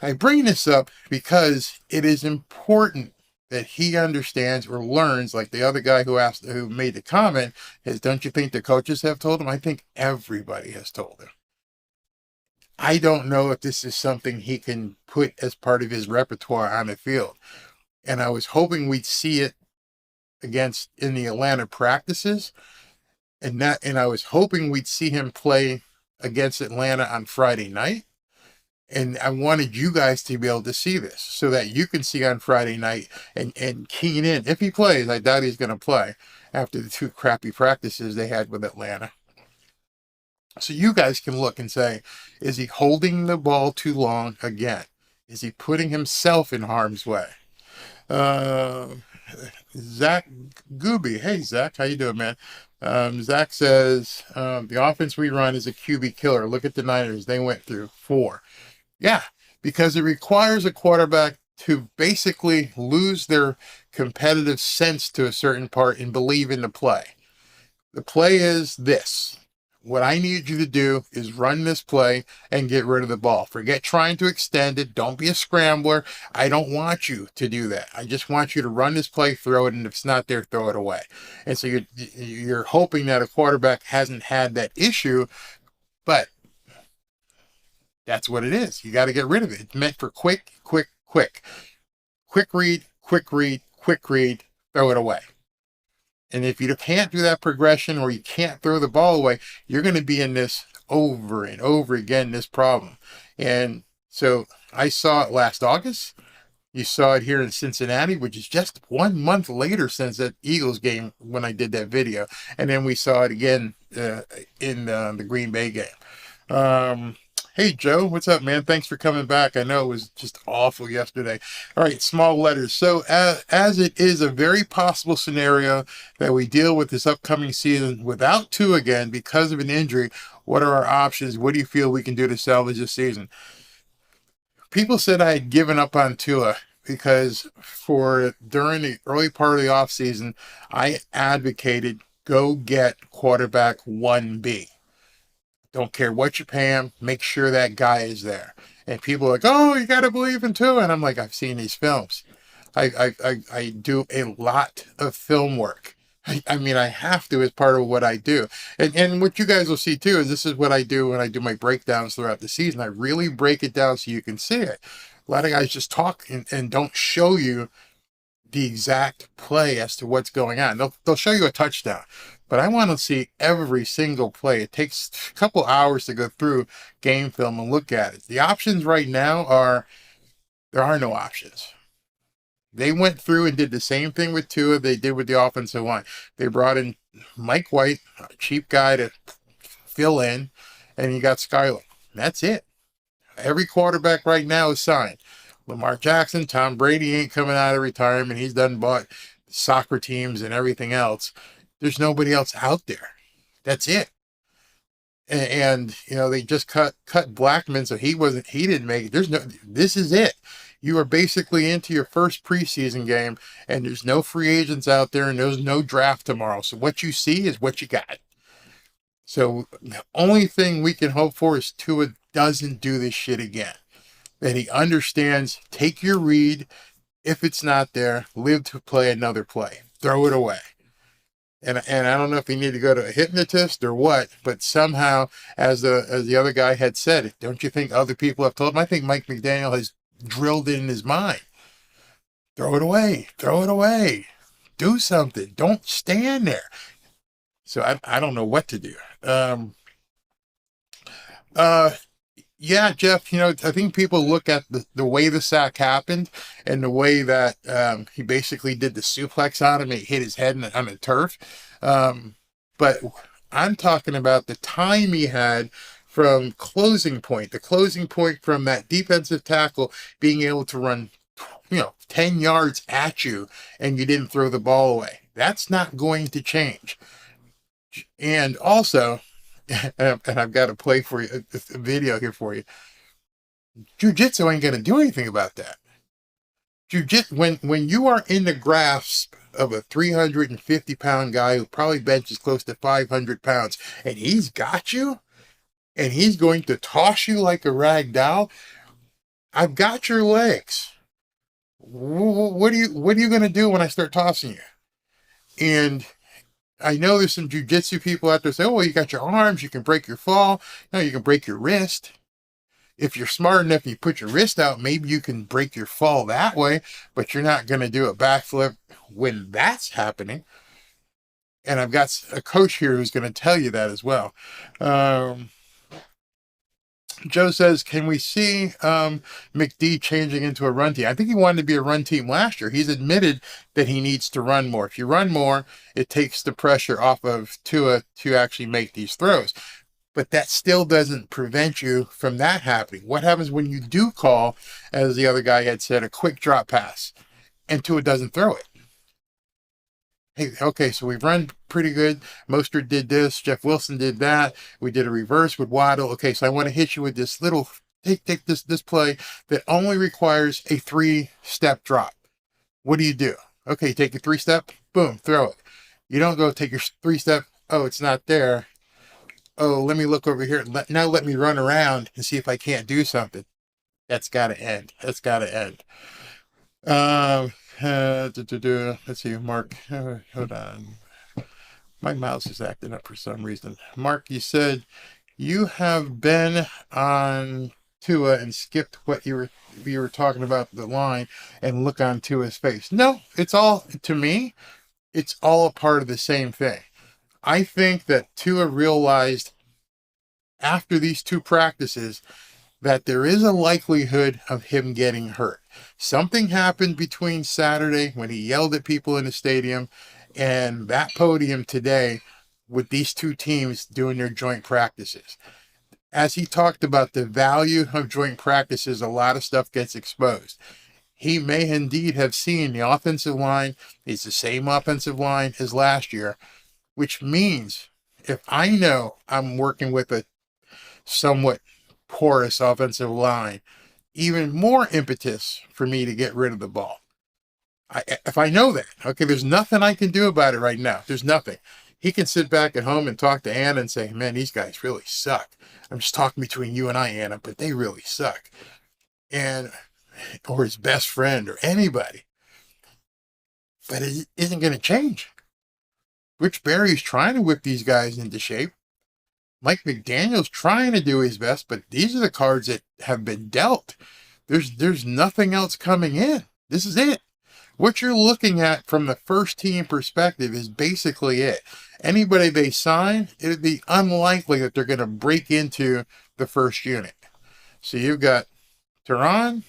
I bring this up because it is important that he understands or learns, like the other guy who made the comment, is, don't you think the coaches have told him? I think everybody has told him. I don't know if this is something he can put as part of his repertoire on the field. And I was hoping we'd see it in the Atlanta practices. And I was hoping we'd see him play against Atlanta on Friday night. And I wanted you guys to be able to see this so that you can see on Friday night and keen in. If he plays, I doubt he's going to play after the 2 crappy practices they had with Atlanta. So you guys can look and say, is he holding the ball too long again? Is he putting himself in harm's way? Zach Gooby. Hey, Zach, how you doing, man? Zach says, the offense we run is a QB killer. Look at the Niners. They went through 4. Yeah, because it requires a quarterback to basically lose their competitive sense to a certain part and believe in the play. The play is this. What I need you to do is run this play and get rid of the ball. Forget trying to extend it. Don't be a scrambler. I don't want you to do that. I just want you to run this play, throw it, and if it's not there, throw it away. And so you're hoping that a quarterback hasn't had that issue, but that's what it is. You got to get rid of it. It's meant for quick. Quick read, throw it away. And if you can't do that progression or you can't throw the ball away, you're going to be in this over and over again, this problem. And so I saw it last August. You saw it here in Cincinnati, which is just 1 month later since that Eagles game when I did that video. And then we saw it again in the Green Bay game. Hey, Joe, what's up, man? Thanks for coming back. I know it was just awful yesterday. All right, small letters. So as it is a very possible scenario that we deal with this upcoming season without Tua again because of an injury, what are our options? What do you feel we can do to salvage this season? People said I had given up on Tua because during the early part of the offseason, I advocated go get quarterback 1B. Don't care what you pay him, make sure that guy is there. And people are like, oh, you got to believe in Tua. And I'm like, I've seen these films. I do a lot of film work. I mean, I have to as part of what I do. And what you guys will see too is this is what I do when I do my breakdowns throughout the season. I really break it down so you can see it. A lot of guys just talk and don't show you the exact play as to what's going on. They'll show you a touchdown, but I want to see every single play. It takes a couple hours to go through game film and look at it. The options right now there are no options. They went through and did the same thing with Tua they did with the offensive line. They brought in Mike White, a cheap guy to fill in, and you got Skylar. That's it. Every quarterback right now is signed. Lamar Jackson, Tom Brady ain't coming out of retirement. He's done bought soccer teams and everything else. There's nobody else out there. That's it. And they just cut Blackman, so he didn't make it. This is it. You are basically into your first preseason game, and there's no free agents out there, and there's no draft tomorrow. So what you see is what you got. So the only thing we can hope for is Tua doesn't do this shit again. That he understands, take your read. If it's not there, live to play another play. Throw it away. And I don't know if you need to go to a hypnotist or what, but somehow, as the other guy had said, don't you think other people have told him? I think Mike McDaniel has drilled it in his mind. Throw it away. Throw it away. Do something. Don't stand there. So I don't know what to do. Yeah, Jeff, I think people look at the way the sack happened and the way that he basically did the suplex on him. It hit his head on the turf. But I'm talking about the time he had from the closing point from that defensive tackle being able to run, 10 yards at you and you didn't throw the ball away. That's not going to change. And also, and I've got to play for you a video here for you. Jiu-jitsu ain't going to do anything about that. Jiu-jitsu, when you are in the grasp of a 350-pound guy who probably benches close to 500 pounds, and he's got you, and he's going to toss you like a rag doll, I've got your legs. What are you going to do when I start tossing you? And I know there's some jiu-jitsu people out there say, oh, well, you got your arms, you can break your fall. No, you can break your wrist. If you're smart enough and you put your wrist out, maybe you can break your fall that way, but you're not going to do a backflip when that's happening. And I've got a coach here who's going to tell you that as well. Joe says, can we see McD changing into a run team? I think he wanted to be a run team last year. He's admitted that he needs to run more. If you run more, it takes the pressure off of Tua to actually make these throws. But that still doesn't prevent you from that happening. What happens when you do call, as the other guy had said, a quick drop pass, and Tua doesn't throw it? Hey, okay, so we've run pretty good. Mostert did this. Jeff Wilson did that. We did a reverse with Waddle. Okay, so I want to hit you with this little, take this play that only requires a 3-step drop. What do? Okay, you take your 3-step, boom, throw it. You don't go take your 3-step, oh, it's not there. Oh, let me look over here. Now let me run around and see if I can't do something. That's got to end. Let's see, Mark. Hold on. My mouse is acting up for some reason. Mark, you said you have been on Tua and skipped what you were talking about the line and look on Tua's face. No, it's all, to me, it's all a part of the same thing. I think that Tua realized after these 2 practices that there is a likelihood of him getting hurt. Something happened between Saturday when he yelled at people in the stadium and that podium today with these 2 teams doing their joint practices. As he talked about the value of joint practices, a lot of stuff gets exposed. He may indeed have seen the offensive line is the same offensive line as last year, which means if I know I'm working with a somewhat porous offensive line, even more impetus for me to get rid of the ball. If I know that, okay, there's nothing I can do about it right now. There's nothing. He can sit back at home and talk to Anna and say, man, these guys really suck. I'm just talking between you and I, Anna, but they really suck. Or his best friend or anybody. But it isn't going to change. Rich Berry's trying to whip these guys into shape. Mike McDaniel's trying to do his best, but these are the cards that have been dealt. There's nothing else coming in. This is it. What you're looking at from the first team perspective is basically it. Anybody they sign, it would be unlikely that they're going to break into the first unit. So you've got Teron,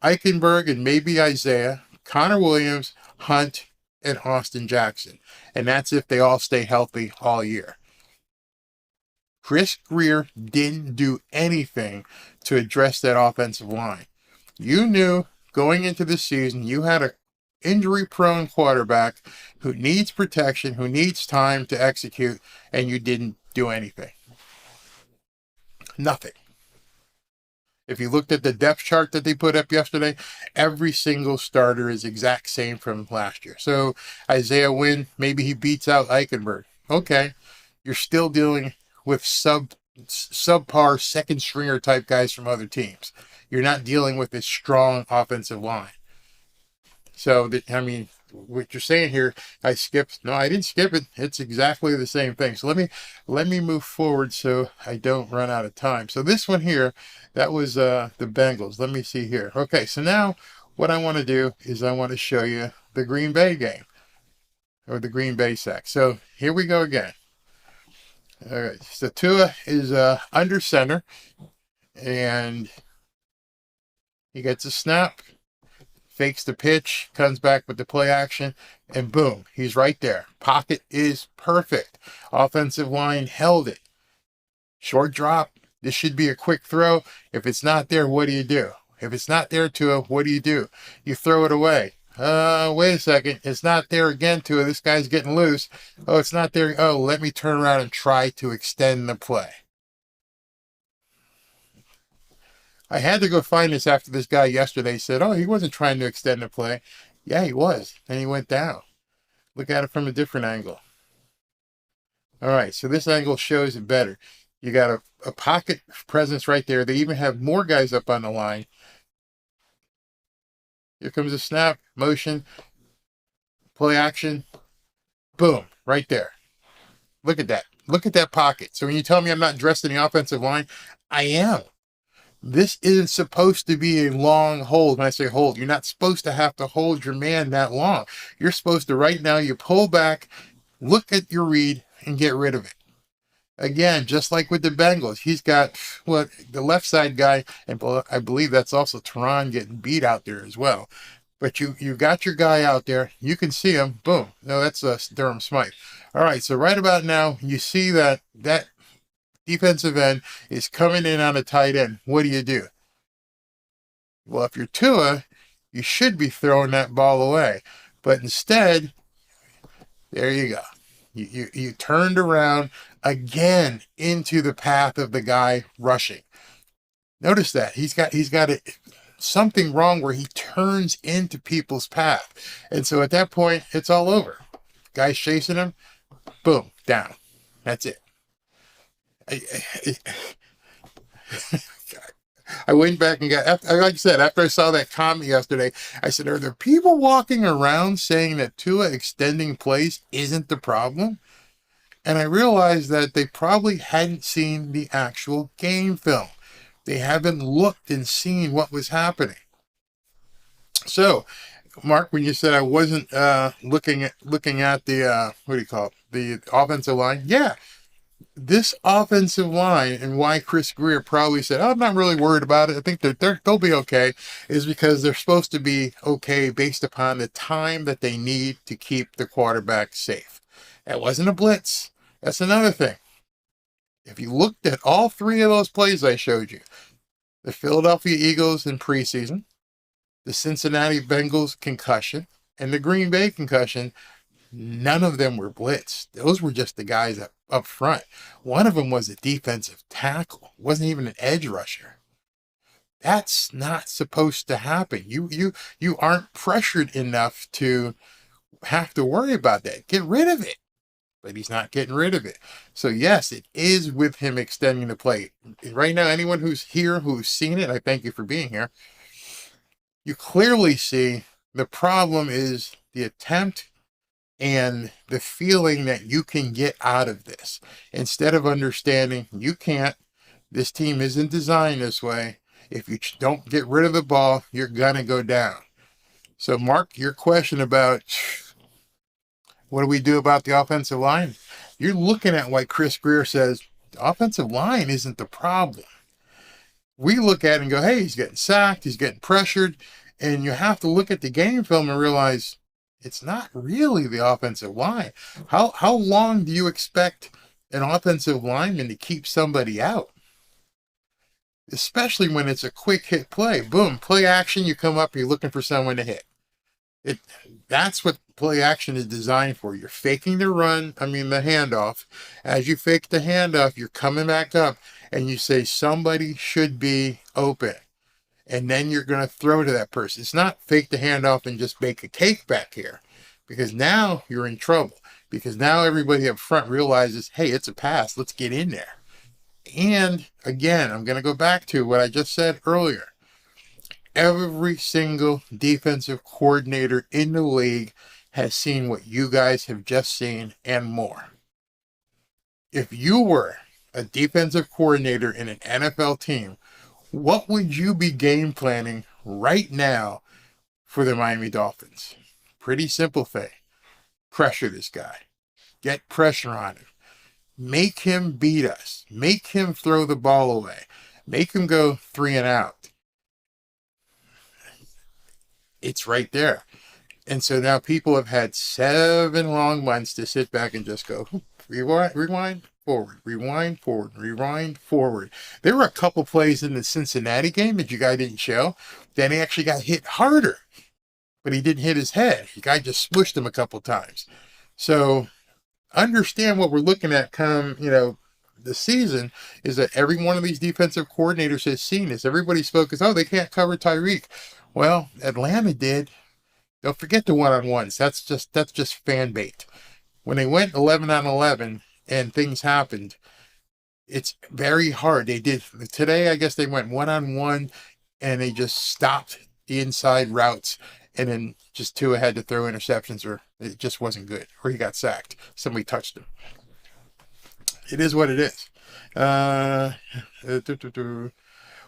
Eichenberg, and maybe Isaiah, Connor Williams, Hunt, and Austin Jackson. And that's if they all stay healthy all year. Chris Greer didn't do anything to address that offensive line. You knew going into the season you had a injury-prone quarterback who needs protection, who needs time to execute, and you didn't do anything. Nothing. If you looked at the depth chart that they put up yesterday, every single starter is exact same from last year. So Isaiah Wynn, maybe he beats out Eichenberg. Okay, you're still dealing with subpar second stringer type guys from other teams. You're not dealing with a strong offensive line. So, what you're saying here, I skipped. No, I didn't skip it. It's exactly the same thing. So let me move forward so I don't run out of time. So this one here, that was the Bengals. Let me see here. Okay, so now what I want to do is I want to show you the Green Bay game or the Green Bay sack. So here we go again. All right, so Tua is under center, And he gets a snap, fakes the pitch, comes back with the play action, and boom, he's right there. Pocket is perfect. Offensive line held it. Short drop. This should be a quick throw. If it's not there, what do you do? If it's not there, Tua, what do? You throw it away. Wait a second. It's not there again, Tua. This guy's getting loose. Oh, it's not there. Oh, let me turn around and try to extend the play. I had to go find this after this guy yesterday said, oh, he wasn't trying to extend the play. Yeah, he was. And he went down. Look at it from a different angle. All right, so this angle shows it better. You got a pocket presence right there. They even have more guys up on the line. Here comes a snap, motion, play action. Boom, right there. Look at that. Look at that pocket. So when you tell me I'm not dressed in the offensive line, I am. This isn't supposed to be a long hold. When I say hold, you're not supposed to have to hold your man that long. You're supposed to, right now, you pull back, look at your read, and get rid of it. Again, just like with the Bengals, he's got the left side guy, and I believe that's also Tehran getting beat out there as well. But you got your guy out there. You can see him. Boom. No, that's Durham Smythe. All right, so right about now, you see that defensive end is coming in on a tight end. What do? Well, if you're Tua, you should be throwing that ball away. But instead, there you go. You turned around again into the path of the guy rushing. Notice that he's got something wrong where he turns into people's path. And so at that point, it's all over. Guy's chasing him. Boom, down. That's it. I went back and like I said, after I saw that comment yesterday, I said, are there people walking around saying that Tua extending plays isn't the problem? And I realized that they probably hadn't seen the actual game film. They haven't looked and seen what was happening. So, Mark, when you said I wasn't looking at the the offensive line, yeah. This offensive line and why Chris Greer probably said, oh, I'm not really worried about it. I think they'll be okay, is because they're supposed to be okay based upon the time that they need to keep the quarterback safe. That wasn't a blitz. That's another thing. If you looked at all three of those plays I showed you, the Philadelphia Eagles in preseason, the Cincinnati Bengals concussion, and the Green Bay concussion, none of them were blitzed. Those were just the guys up front. One of them was a defensive tackle. Wasn't even an edge rusher. That's not supposed to happen. You aren't pressured enough to have to worry about that. Get rid of it. But he's not getting rid of it. So yes, it is with him extending the play. Right now, anyone who's here, who's seen it, I thank you for being here. You clearly see the problem is the attempt and the feeling that you can get out of this. Instead of understanding you can't, this team isn't designed this way. If you don't get rid of the ball, you're going to go down. So Mark, your question about what do we do about the offensive line? You're looking at why Chris Greer says the offensive line isn't the problem. We look at it and go, hey, he's getting sacked, he's getting pressured, and you have to look at the game film and realize it's not really the offensive line. How long do you expect an offensive lineman to keep somebody out? Especially when it's a quick hit play. Boom, play action, you come up, you're looking for someone to hit. That's what play action is designed for. You're faking the handoff. As you fake the handoff, you're coming back up and you say somebody should be open. And then you're going to throw to that person. It's not fake the handoff and just bake a cake back here. Because now you're in trouble. Because now everybody up front realizes, hey, it's a pass. Let's get in there. And again, I'm going to go back to what I just said earlier. Every single defensive coordinator in the league has seen what you guys have just seen and more. If you were a defensive coordinator in an NFL team, what would you be game planning right now for the Miami Dolphins? Pretty simple thing. Pressure this guy. Get pressure on him. Make him beat us. Make him throw the ball away. Make him go 3-and-out. It's right there. And so now people have had 7 long months to sit back and just go, rewind, forward, rewind, forward, rewind, forward. There were a couple plays in the Cincinnati game that you guy didn't show. Then he actually got hit harder, but he didn't hit his head. The guy just smushed him a couple times. So understand what we're looking at come, the season is that every one of these defensive coordinators has seen this. Everybody's focused, they can't cover Tyreek. Well, Atlanta did. Don't forget the one-on-ones. That's just fan bait. When they went 11-on-11 and things happened, it's very hard. They did today. I guess they went one-on-one and they just stopped the inside routes, and then just Tua had to throw interceptions, or it just wasn't good, or he got sacked. Somebody touched him. It is what it is.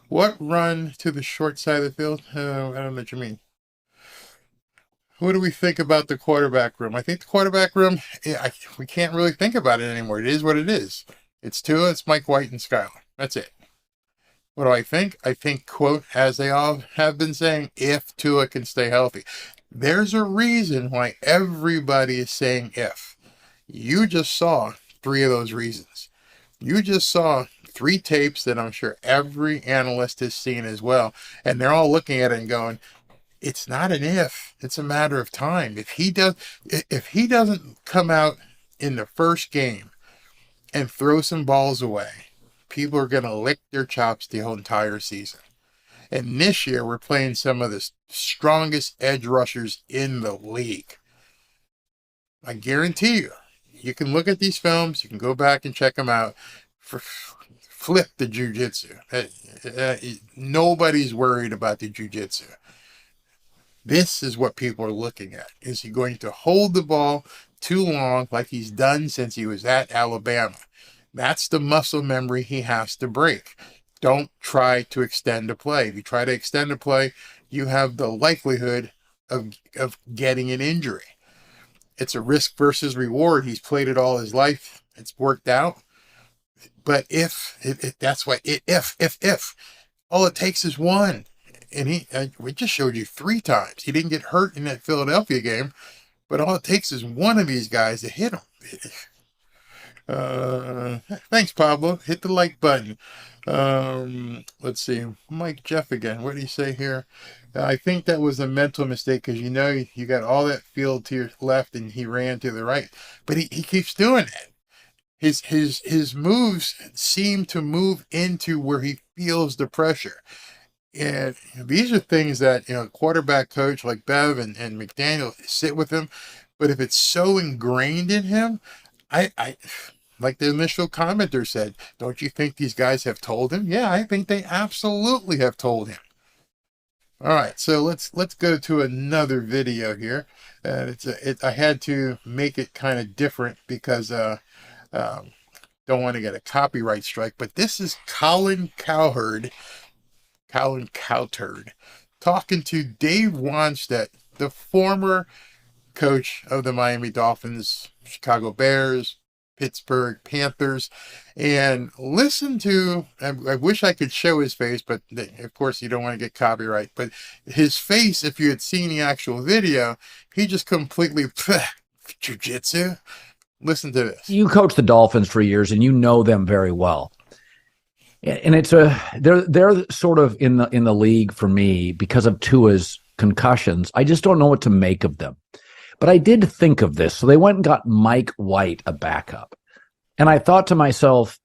What run to the short side of the field? I don't know what you mean. What do we think about the quarterback room? I think the quarterback room, we can't really think about it anymore. It is what it is. It's Tua, it's Mike White, and Skyler. That's it. What do I think? I think, quote, as they all have been saying, if Tua can stay healthy. There's a reason why everybody is saying if. You just saw 3 of those reasons. You just saw 3 tapes that I'm sure every analyst has seen as well. And they're all looking at it and going, it's not an if, it's a matter of time. If he doesn't come out in the first game and throw some balls away, people are going to lick their chops the whole entire season. And this year, we're playing some of the strongest edge rushers in the league. I guarantee you, you can look at these films, you can go back and check them out. Flip the jiu-jitsu. Nobody's worried about the jiu-jitsu. This is what people are looking at. Is he going to hold the ball too long like he's done since he was at Alabama? That's the muscle memory he has to break. Don't try to extend a play. If you try to extend a play, you have the likelihood of getting an injury. It's a risk versus reward. He's played it all his life. It's worked out. But if all it takes is one. And we just showed you 3 times. He didn't get hurt in that Philadelphia game, but all it takes is one of these guys to hit him. Thanks, Pablo. Hit the like button. Let's see. Mike Jeff again. What did he say here? I think that was a mental mistake because you got all that field to your left and he ran to the right. But he keeps doing it. His moves seem to move into where he feels the pressure. And these are things that, quarterback coach like Bev and McDaniel sit with him. But if it's so ingrained in him, I like the initial commenter said, don't you think these guys have told him? Yeah, I think they absolutely have told him. All right, so let's go to another video here. I had to make it kind of different because don't want to get a copyright strike. But this is Colin Cowherd talking to Dave Wannstedt, the former coach of the Miami Dolphins, Chicago Bears, Pittsburgh Panthers. And listen to, I wish I could show his face, but of course you don't want to get copyright. But his face, if you had seen the actual video, he just completely, jiu-jitsu. Listen to this. You coached the Dolphins for years and you know them very well. And they're sort of in the league for me because of Tua's concussions. I just don't know what to make of them. But I did think of this. So they went and got Mike White, a backup. And I thought to myself,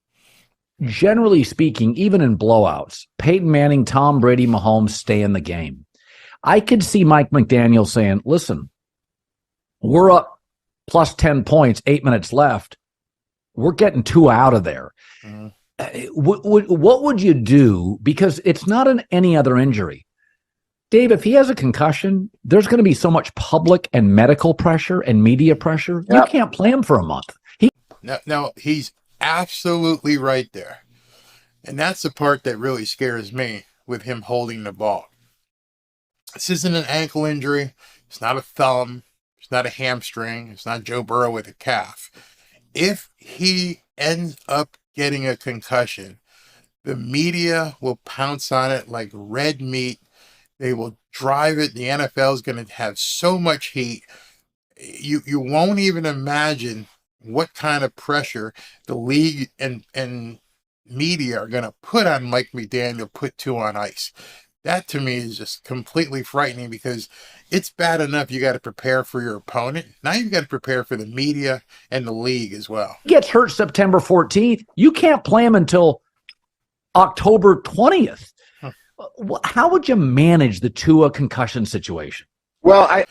generally speaking, even in blowouts, Peyton Manning, Tom Brady, Mahomes stay in the game. I could see Mike McDaniel saying, listen, we're up plus 10 points, 8 minutes left. We're getting Tua out of there. Mm-hmm. What would you do? Because it's not any other injury. Dave, if he has a concussion, there's going to be so much public and medical pressure and media pressure. Yep. You can't play him for a month. No, he's absolutely right there. And that's the part that really scares me with him holding the ball. This isn't an ankle injury. It's not a thumb. It's not a hamstring. It's not Joe Burrow with a calf. If he ends up getting a concussion, The media will pounce on it like red meat. They will drive it. The NFL is going to have so much heat. You won't even imagine what kind of pressure the league and media are going to put on Mike McDaniel, put Tua on ice. That to me is just completely frightening because it's bad enough you got to prepare for your opponent. Now you've got to prepare for the media and the league as well. He gets hurt September 14th. You can't play him until October 20th. How would you manage the Tua concussion situation? Well,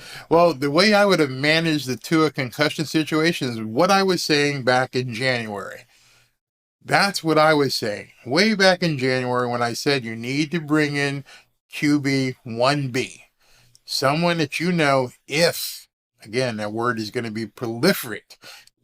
the way I would have managed the Tua concussion situation is what I was saying back in January. That's what I was saying way back in January when I said you need to bring in QB 1B. Someone that you know, if, again, that word is going to be proliferate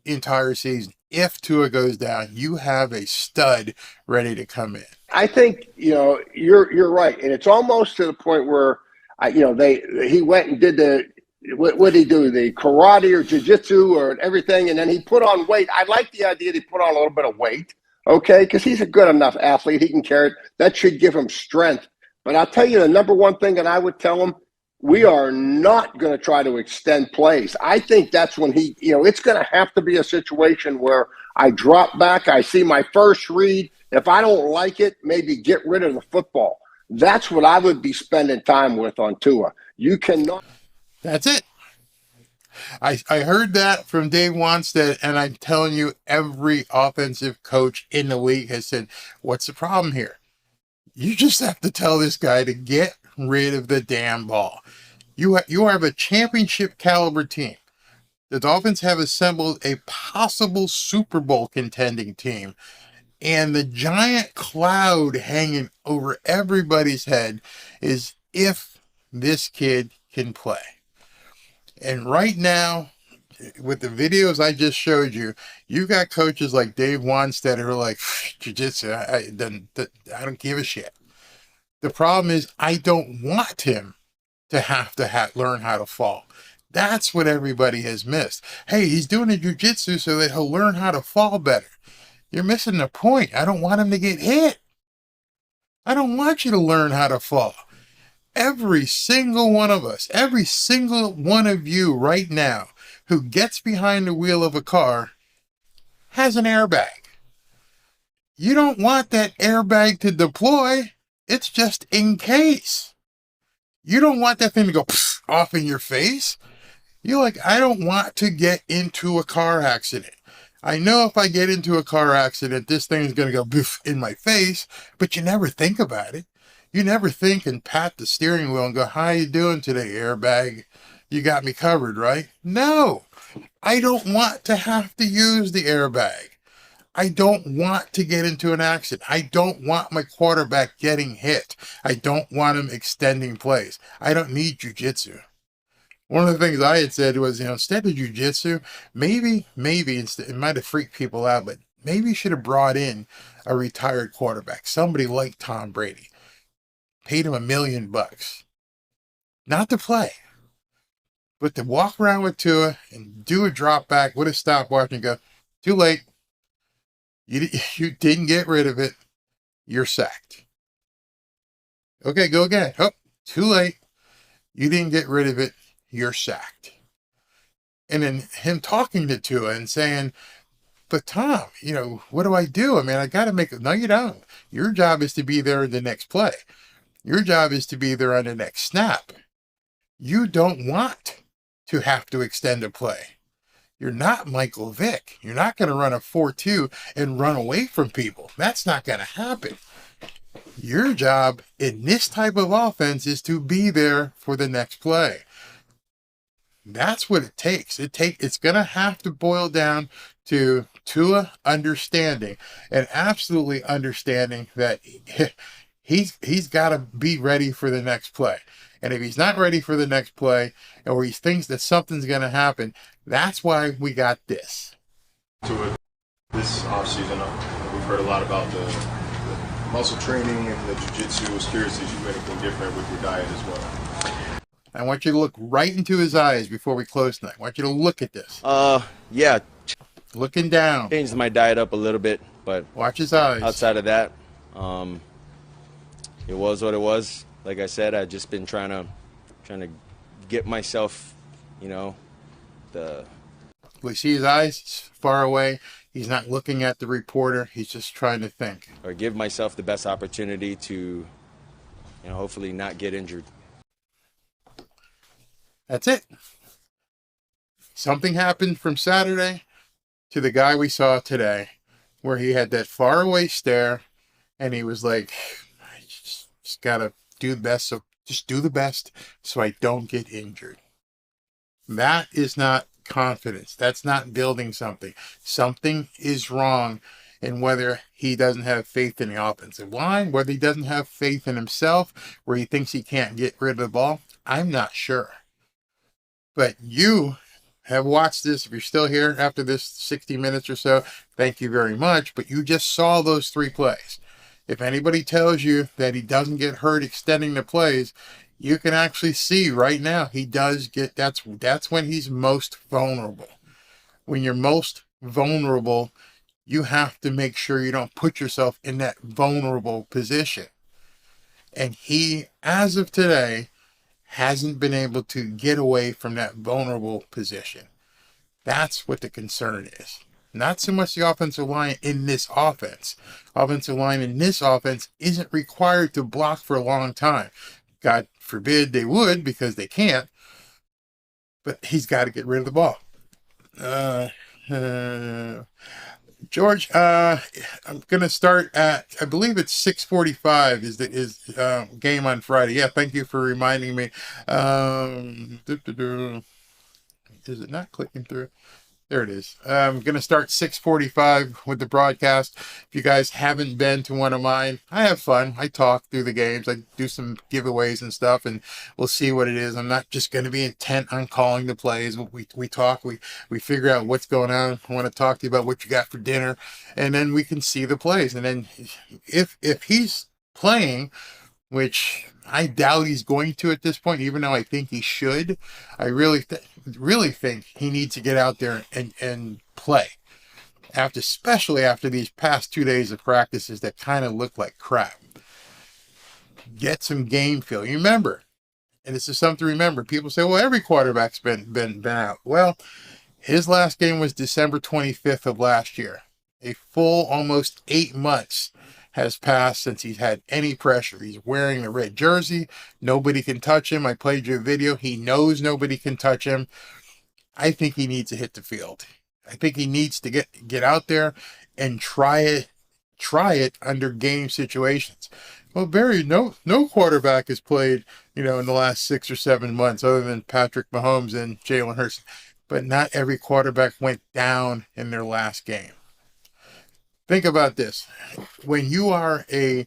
entire season. If Tua goes down, you have a stud ready to come in. I think, you're right. And it's almost to the point where, he went and did what did he do? The karate or jiu-jitsu or everything. And then he put on weight. I like the idea that he put on a little bit of weight. Okay. Cause he's a good enough athlete. He can carry it. That should give him strength. But I'll tell you the number one thing that I would tell him, we are not going to try to extend plays. I think that's when it's going to have to be a situation where I drop back. I see my first read. If I don't like it, maybe get rid of the football. That's what I would be spending time with on Tua. You cannot. That's it. I heard that from Dave Wanstead, and I'm telling you, every offensive coach in the league has said, what's the problem here? You just have to tell this guy to get rid of the damn ball. You have a championship caliber team. The Dolphins have assembled a possible Super Bowl contending team. And the giant cloud hanging over everybody's head is if this kid can play. And right now, with the videos I just showed you, you've got coaches like Dave Wanstead who are like, jiu-jitsu, I don't give a shit. The problem is I don't want him to have to learn how to fall. That's what everybody has missed. Hey, he's doing a jiu-jitsu so that he'll learn how to fall better. You're missing the point. I don't want him to get hit. I don't want you to learn how to fall. Every single one of us, every single one of you right now who gets behind the wheel of a car has an airbag. You don't want that airbag to deploy. It's just in case. You don't want that thing to go off in your face. You're like, I don't want to get into a car accident. I know if I get into a car accident, this thing is going to go boof in my face, but you never think about it. You never think and pat the steering wheel and go, how you doing today, airbag? You got me covered, right? No, I don't want to have to use the airbag. I don't want to get into an accident. I don't want my quarterback getting hit. I don't want him extending plays. I don't need jiu-jitsu. One of the things I had said was, instead of jiu-jitsu, maybe, it might have freaked people out, but maybe you should have brought in a retired quarterback, somebody like Tom Brady. Paid him $1 million. Not to play, but to walk around with Tua and do a drop back with a stopwatch and go, too late. You didn't get rid of it. You're sacked. Okay, go again. Oh, too late. You didn't get rid of it. You're sacked. And then him talking to Tua and saying, but Tom, what do I do? I mean, I got to make it. No, you don't. Your job is to be there in the next play. Your job is to be there on the next snap. You don't want to have to extend a play. You're not Michael Vick. You're not going to run a 4-2 and run away from people. That's not going to happen. Your job in this type of offense is to be there for the next play. That's what it takes. It's going to have to boil down to Tua understanding and absolutely understanding that he's got to be ready for the next play. And if he's not ready for the next play, or he thinks that something's going to happen, that's why we got this. This offseason, we've heard a lot about the muscle training and the jiu-jitsu. I was curious if you do anything different with your diet as well. I want you to look right into his eyes before we close tonight. I want you to look at this. Yeah. Looking down. Changed my diet up a little bit, but watch his eyes. Outside of that, It was what it was. Like I said, I've just been trying to get myself, the We see his eyes far away. He's not looking at the reporter. He's just trying to think. or give myself the best opportunity to, hopefully not get injured. That's it. Something happened from Saturday to the guy we saw today, where he had that faraway stare, and he was like, I just gotta do the best. So just do the best so I don't get injured. That is not confidence. That's not building something. Something is wrong in whether he doesn't have faith in the offensive line, whether he doesn't have faith in himself, where he thinks he can't get rid of the ball. I'm not sure. But you have watched this. If you're still here after this 60 minutes or so, thank you very much. But you just saw those 3 plays. If anybody tells you that he doesn't get hurt extending the plays, you can actually see right now he does get, that's when he's most vulnerable. When you're most vulnerable, you have to make sure you don't put yourself in that vulnerable position. And he, as of today, hasn't been able to get away from that vulnerable position. That's what the concern is. Not so much the offensive line in this offense. Offensive line in this offense isn't required to block for a long time. God forbid they would, because they can't. But he's got to get rid of the ball. George, I'm going to start at, I believe it's 6:45 is the game on Friday. Yeah, thank you for reminding me. Is it not clicking through? There it is. I'm going to start 6:45 with the broadcast. If you guys haven't been to one of mine, I have fun. I talk through the games. I do some giveaways and stuff, and we'll see what it is. I'm not just going to be intent on calling the plays. We talk. We figure out what's going on. I want to talk to you about what you got for dinner, and then we can see the plays. And then if he's playing, which I doubt he's going to at this point, even though I think he should, I really think he needs to get out there and play. Especially after these past 2 days of practices that kind of look like crap. Get some game feel. You remember, and this is something to remember. People say, well, every quarterback's been out. Well, his last game was December 25th of last year. A full almost 8 months has passed since he's had any pressure. He's wearing the red jersey. Nobody can touch him. I played your video. He knows nobody can touch him. I think he needs to hit the field. I think he needs to get out there and try it under game situations. Well, Barry, no quarterback has played, in the last 6 or 7 months other than Patrick Mahomes and Jalen Hurts. But not every quarterback went down in their last game. Think about this. When you are a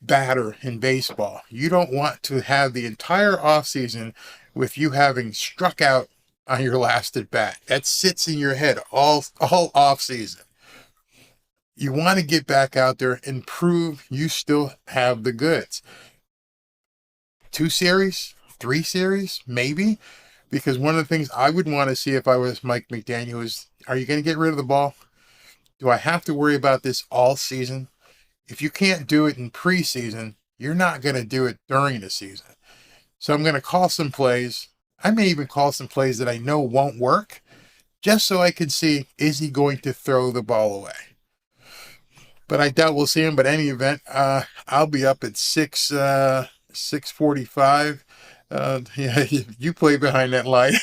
batter in baseball, you don't want to have the entire offseason with you having struck out on your last at bat. That sits in your head all offseason. You want to get back out there and prove you still have the goods. 2 series, 3 series, maybe. Because one of the things I would want to see if I was Mike McDaniel is, are you going to get rid of the ball? Do I have to worry about this all season? If you can't do it in preseason, you're not going to do it during the season. So I'm going to call some plays. I may even call some plays that I know won't work, just so I can see, is he going to throw the ball away? But I doubt we'll see him. But any event, I'll be up at 6:45. Yeah, you play behind that line.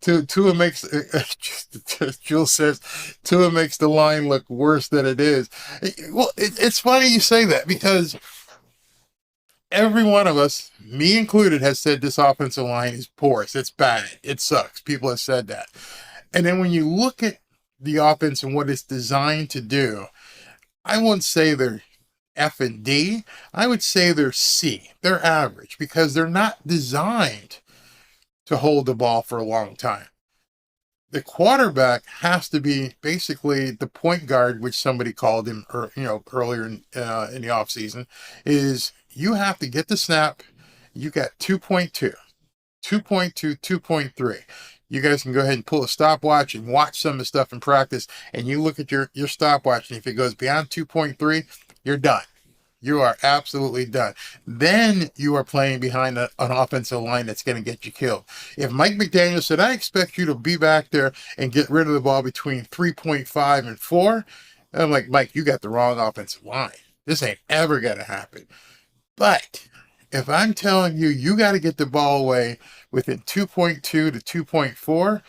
Tua makes, Jules says, Tua makes the line look worse than it is. Well, it's funny you say that, because every one of us, me included, has said this offensive line is porous. It's bad. It sucks. People have said that. And then when you look at the offense and what it's designed to do, I won't say they're F and D. I would say they're C. They're average, because they're not designed to hold the ball for a long time. The quarterback has to be basically the point guard, which somebody called him, earlier in the offseason, is you have to get the snap. You got 2.2, 2.2, 2.3. you guys can go ahead and pull a stopwatch and watch some of the stuff in practice, and you look at your stopwatch, and if it goes beyond 2.3, you're done. You are absolutely done. Then you are playing behind an offensive line that's going to get you killed. If Mike McDaniel said, I expect you to be back there and get rid of the ball between 3.5 and 4, I'm like, Mike, you got the wrong offensive line. This ain't ever going to happen. But if I'm telling you, you got to get the ball away within 2.2 to 2.4,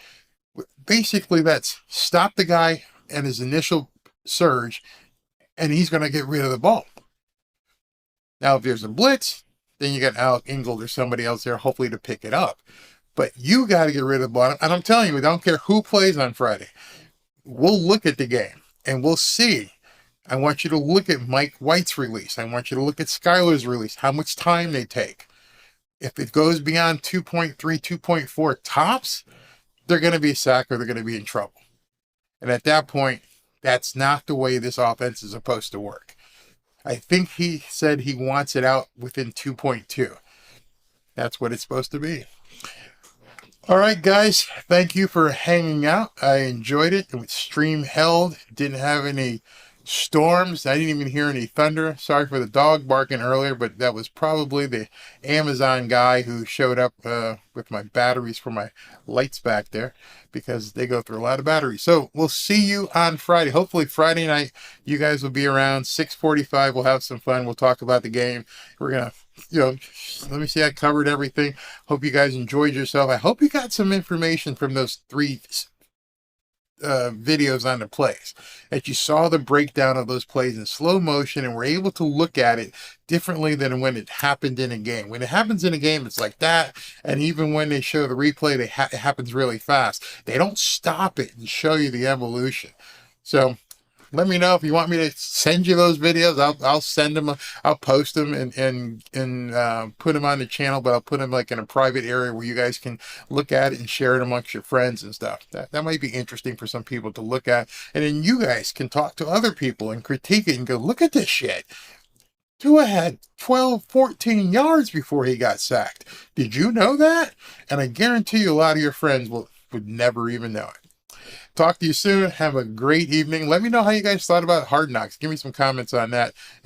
basically that's stop the guy at his initial surge, and he's going to get rid of the ball. Now, if there's a blitz, then you got Alec Ingold or somebody else there, hopefully to pick it up. But you got to get rid of the ball. And I'm telling you, I don't care who plays on Friday. We'll look at the game and we'll see. I want you to look at Mike White's release. I want you to look at Skylar's release, how much time they take. If it goes beyond 2.3, 2.4 tops, they're going to be a sack or they're going to be in trouble. And at that point, that's not the way this offense is supposed to work. I think he said he wants it out within 2.2. That's what it's supposed to be. All right, guys. Thank you for hanging out. I enjoyed it. The stream held. Didn't have any storms. I didn't even hear any thunder. Sorry for the dog barking earlier, but that was probably the Amazon guy who showed up with my batteries for my lights back there, because they go through a lot of batteries. So we'll see you on Friday. Hopefully Friday night you guys will be around 6:45. We'll have some fun. We'll talk about the game. We're gonna, let me see. I covered everything. Hope you guys enjoyed yourself. I hope you got some information from those 3 videos on the plays, that you saw the breakdown of those plays in slow motion and were able to look at it differently than when it happened in a game. When it happens in a game, it's like that. And even when they show the replay, it happens really fast. They don't stop it and show you the evolution. So let me know if you want me to send you those videos. I'll send them. I'll post them and put them on the channel, but I'll put them like in a private area where you guys can look at it and share it amongst your friends and stuff. That might be interesting for some people to look at. And then you guys can talk to other people and critique it and go, look at this shit. Tua had 12, 14 yards before he got sacked. Did you know that? And I guarantee you a lot of your friends would never even know it. Talk to you soon. Have a great evening. Let me know how you guys thought about Hard Knocks. Give me some comments on that.